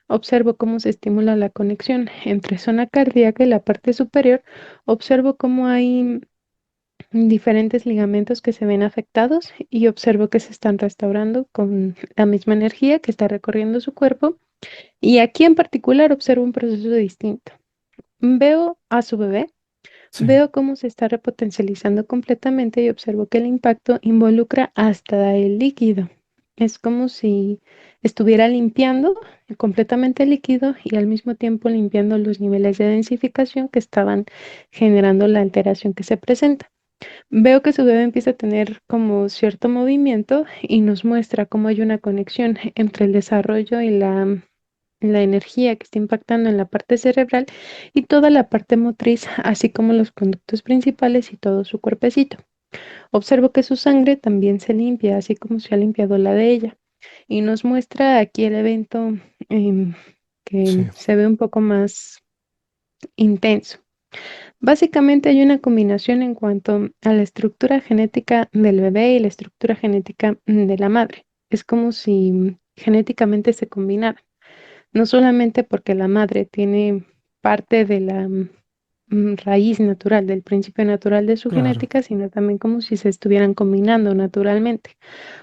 Observo cómo se estimula la conexión entre zona cardíaca y la parte superior. Observo cómo hay diferentes ligamentos que se ven afectados y observo que se están restaurando con la misma energía que está recorriendo su cuerpo. Y aquí en particular observo un proceso distinto. Veo a su bebé, Sí. veo cómo se está repotencializando completamente y observo que el impacto involucra hasta el líquido. Es como si estuviera limpiando completamente el líquido y al mismo tiempo limpiando los niveles de densificación que estaban generando la alteración que se presenta. Veo que su bebé empieza a tener como cierto movimiento y nos muestra cómo hay una conexión entre el desarrollo y la energía que está impactando en la parte cerebral y toda la parte motriz, así como los conductos principales y todo su cuerpecito. Observo que su sangre también se limpia, así como se ha limpiado la de ella. Y nos muestra aquí el evento em, que Sí, se ve un poco más intenso. Básicamente hay una combinación en cuanto a la estructura genética del bebé y la estructura genética de la madre. Es como si genéticamente se combinaran. No solamente porque la madre tiene parte de la raíz natural, del principio natural de su claro, genética, sino también como si se estuvieran combinando naturalmente.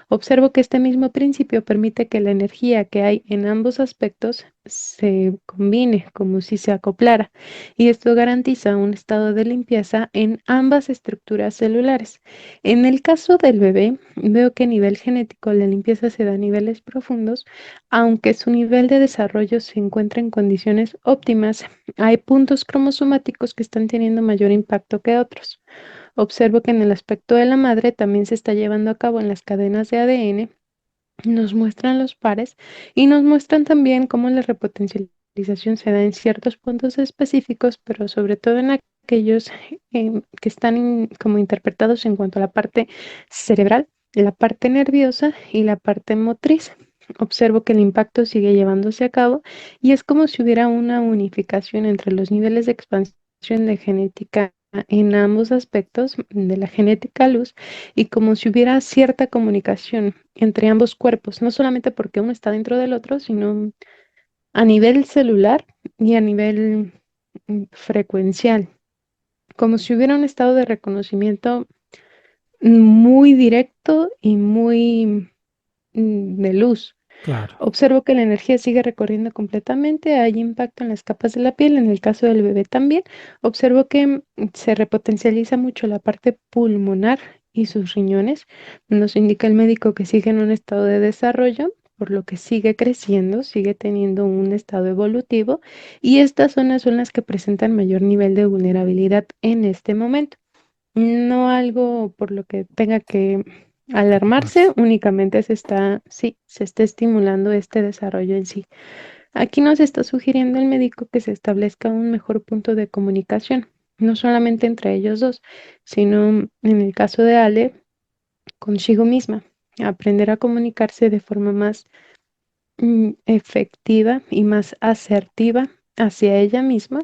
Observo que este mismo principio permite que la energía que hay en ambos aspectos se combine, como si se acoplara, y esto garantiza un estado de limpieza en ambas estructuras celulares. En el caso del bebé, veo que a nivel genético la limpieza se da a niveles profundos, aunque su nivel de desarrollo se encuentra en condiciones óptimas. Hay puntos cromosomáticos que están teniendo mayor impacto que otros. Observo que en el aspecto de la madre también se está llevando a cabo en las cadenas de ADN, nos muestran los pares y nos muestran también cómo la repotencialización se da en ciertos puntos específicos, pero sobre todo en aquellos que están como interpretados en cuanto a la parte cerebral, la parte nerviosa y la parte motriz. Observo que el impacto sigue llevándose a cabo y es como si hubiera una unificación entre los niveles de expansión de genética en ambos aspectos de la genética luz y como si hubiera cierta comunicación entre ambos cuerpos, no solamente porque uno está dentro del otro, sino a nivel celular y a nivel frecuencial, como si hubiera un estado de reconocimiento muy directo y muy de luz. claro. Observo que la energía sigue recorriendo completamente, hay impacto en las capas de la piel, en el caso del bebé también. Observo que se repotencializa mucho la parte pulmonar y sus riñones. Nos indica el médico que sigue en un estado de desarrollo, por lo que sigue creciendo, sigue teniendo un estado evolutivo y estas zonas son las que presentan mayor nivel de vulnerabilidad en este momento. No algo por lo que tenga que alarmarse, Preocuparse. únicamente sí, se está estimulando este desarrollo en sí. Aquí nos está sugiriendo el médico que se establezca un mejor punto de comunicación, no solamente entre ellos dos, sino en el caso de Ale, consigo misma, aprender a comunicarse de forma más efectiva y más asertiva hacia ella misma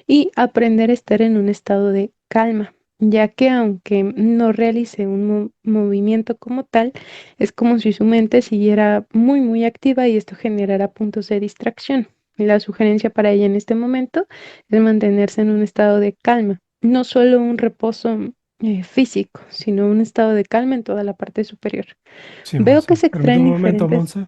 y aprender a estar en un estado de calma, ya que aunque no realice un movimiento como tal, es como si su mente siguiera muy activa y esto generara puntos de distracción. La sugerencia para ella en este momento es mantenerse en un estado de calma, no solo un reposo físico, sino un estado de calma en toda la parte superior. Sí, Veo que Monse. se Permítame extraen un momento, diferentes, Monse.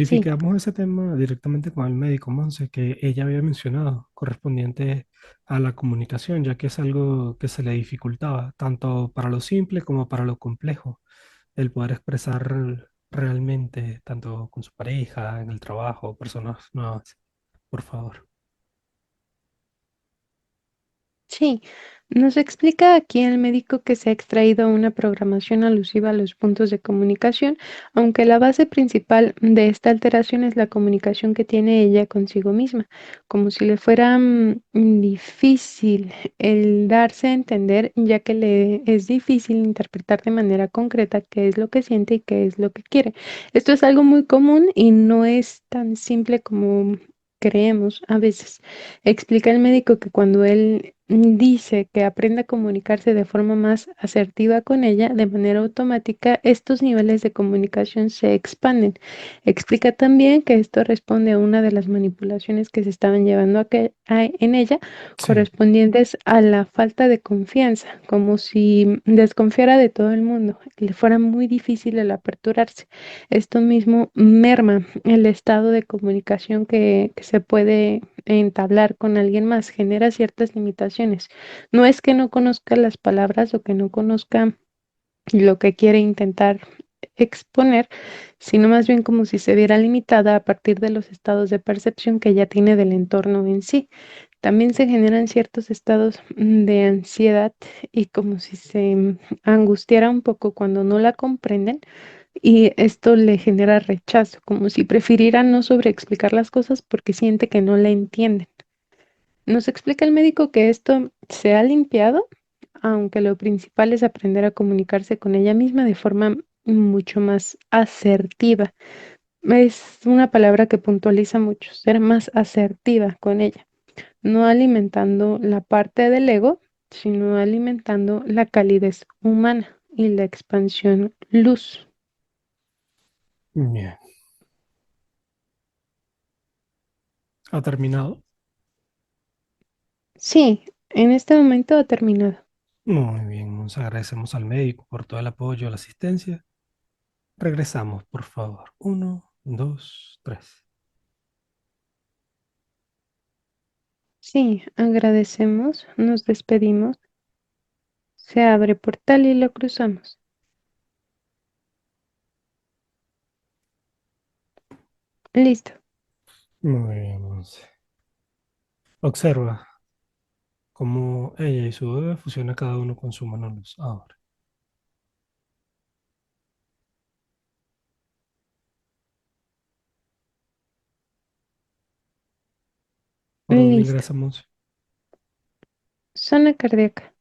sí. Verificamos ese tema directamente con el médico, Monse, que ella había mencionado, correspondiente a la comunicación, ya que es algo que se le dificultaba, tanto para lo simple como para lo complejo, el poder expresar realmente, tanto con su pareja, en el trabajo, personas nuevas. Por favor. Sí, nos explica aquí el médico que se ha extraído una programación alusiva a los puntos de comunicación, aunque la base principal de esta alteración es la comunicación que tiene ella consigo misma, como si le fuera difícil el darse a entender, ya que le es difícil interpretar de manera concreta qué es lo que siente y qué es lo que quiere. Esto es algo muy común y no es tan simple como creemos a veces. Explica el médico que cuando él dice que aprende a comunicarse de forma más asertiva con ella, de manera automática, estos niveles de comunicación se expanden. Explica también que esto responde a una de las manipulaciones que se estaban llevando en ella, Sí, correspondientes a la falta de confianza, como si desconfiara de todo el mundo, le fuera muy difícil el aperturarse. Esto mismo merma el estado de comunicación que se puede entablar con alguien más, genera ciertas limitaciones. No es que no conozca las palabras o que no conozca lo que quiere intentar exponer, sino más bien como si se viera limitada a partir de los estados de percepción que ella tiene del entorno en sí. También se generan ciertos estados de ansiedad y como si se angustiara un poco cuando no la comprenden y esto le genera rechazo, como si prefiriera no sobreexplicar las cosas porque siente que no la entienden. Nos explica el médico que esto se ha limpiado, aunque lo principal es aprender a comunicarse con ella misma de forma mucho más asertiva. Es una palabra que puntualiza mucho, ser más asertiva con ella, no alimentando la parte del ego, sino alimentando la calidez humana y la expansión luz. Bien. ¿Ha terminado? Sí, en este momento ha terminado. Muy bien, nos agradecemos al médico por todo el apoyo, la asistencia. Regresamos, por favor. Uno, dos, tres. Sí, agradecemos, nos despedimos, se abre portal y lo cruzamos. Listo, Muy bien, Monse. Observa cómo ella y su bebé fusionan cada uno con su mano luz. Ahora, ¿por dónde listo. ingresamos? Zona cardíaca.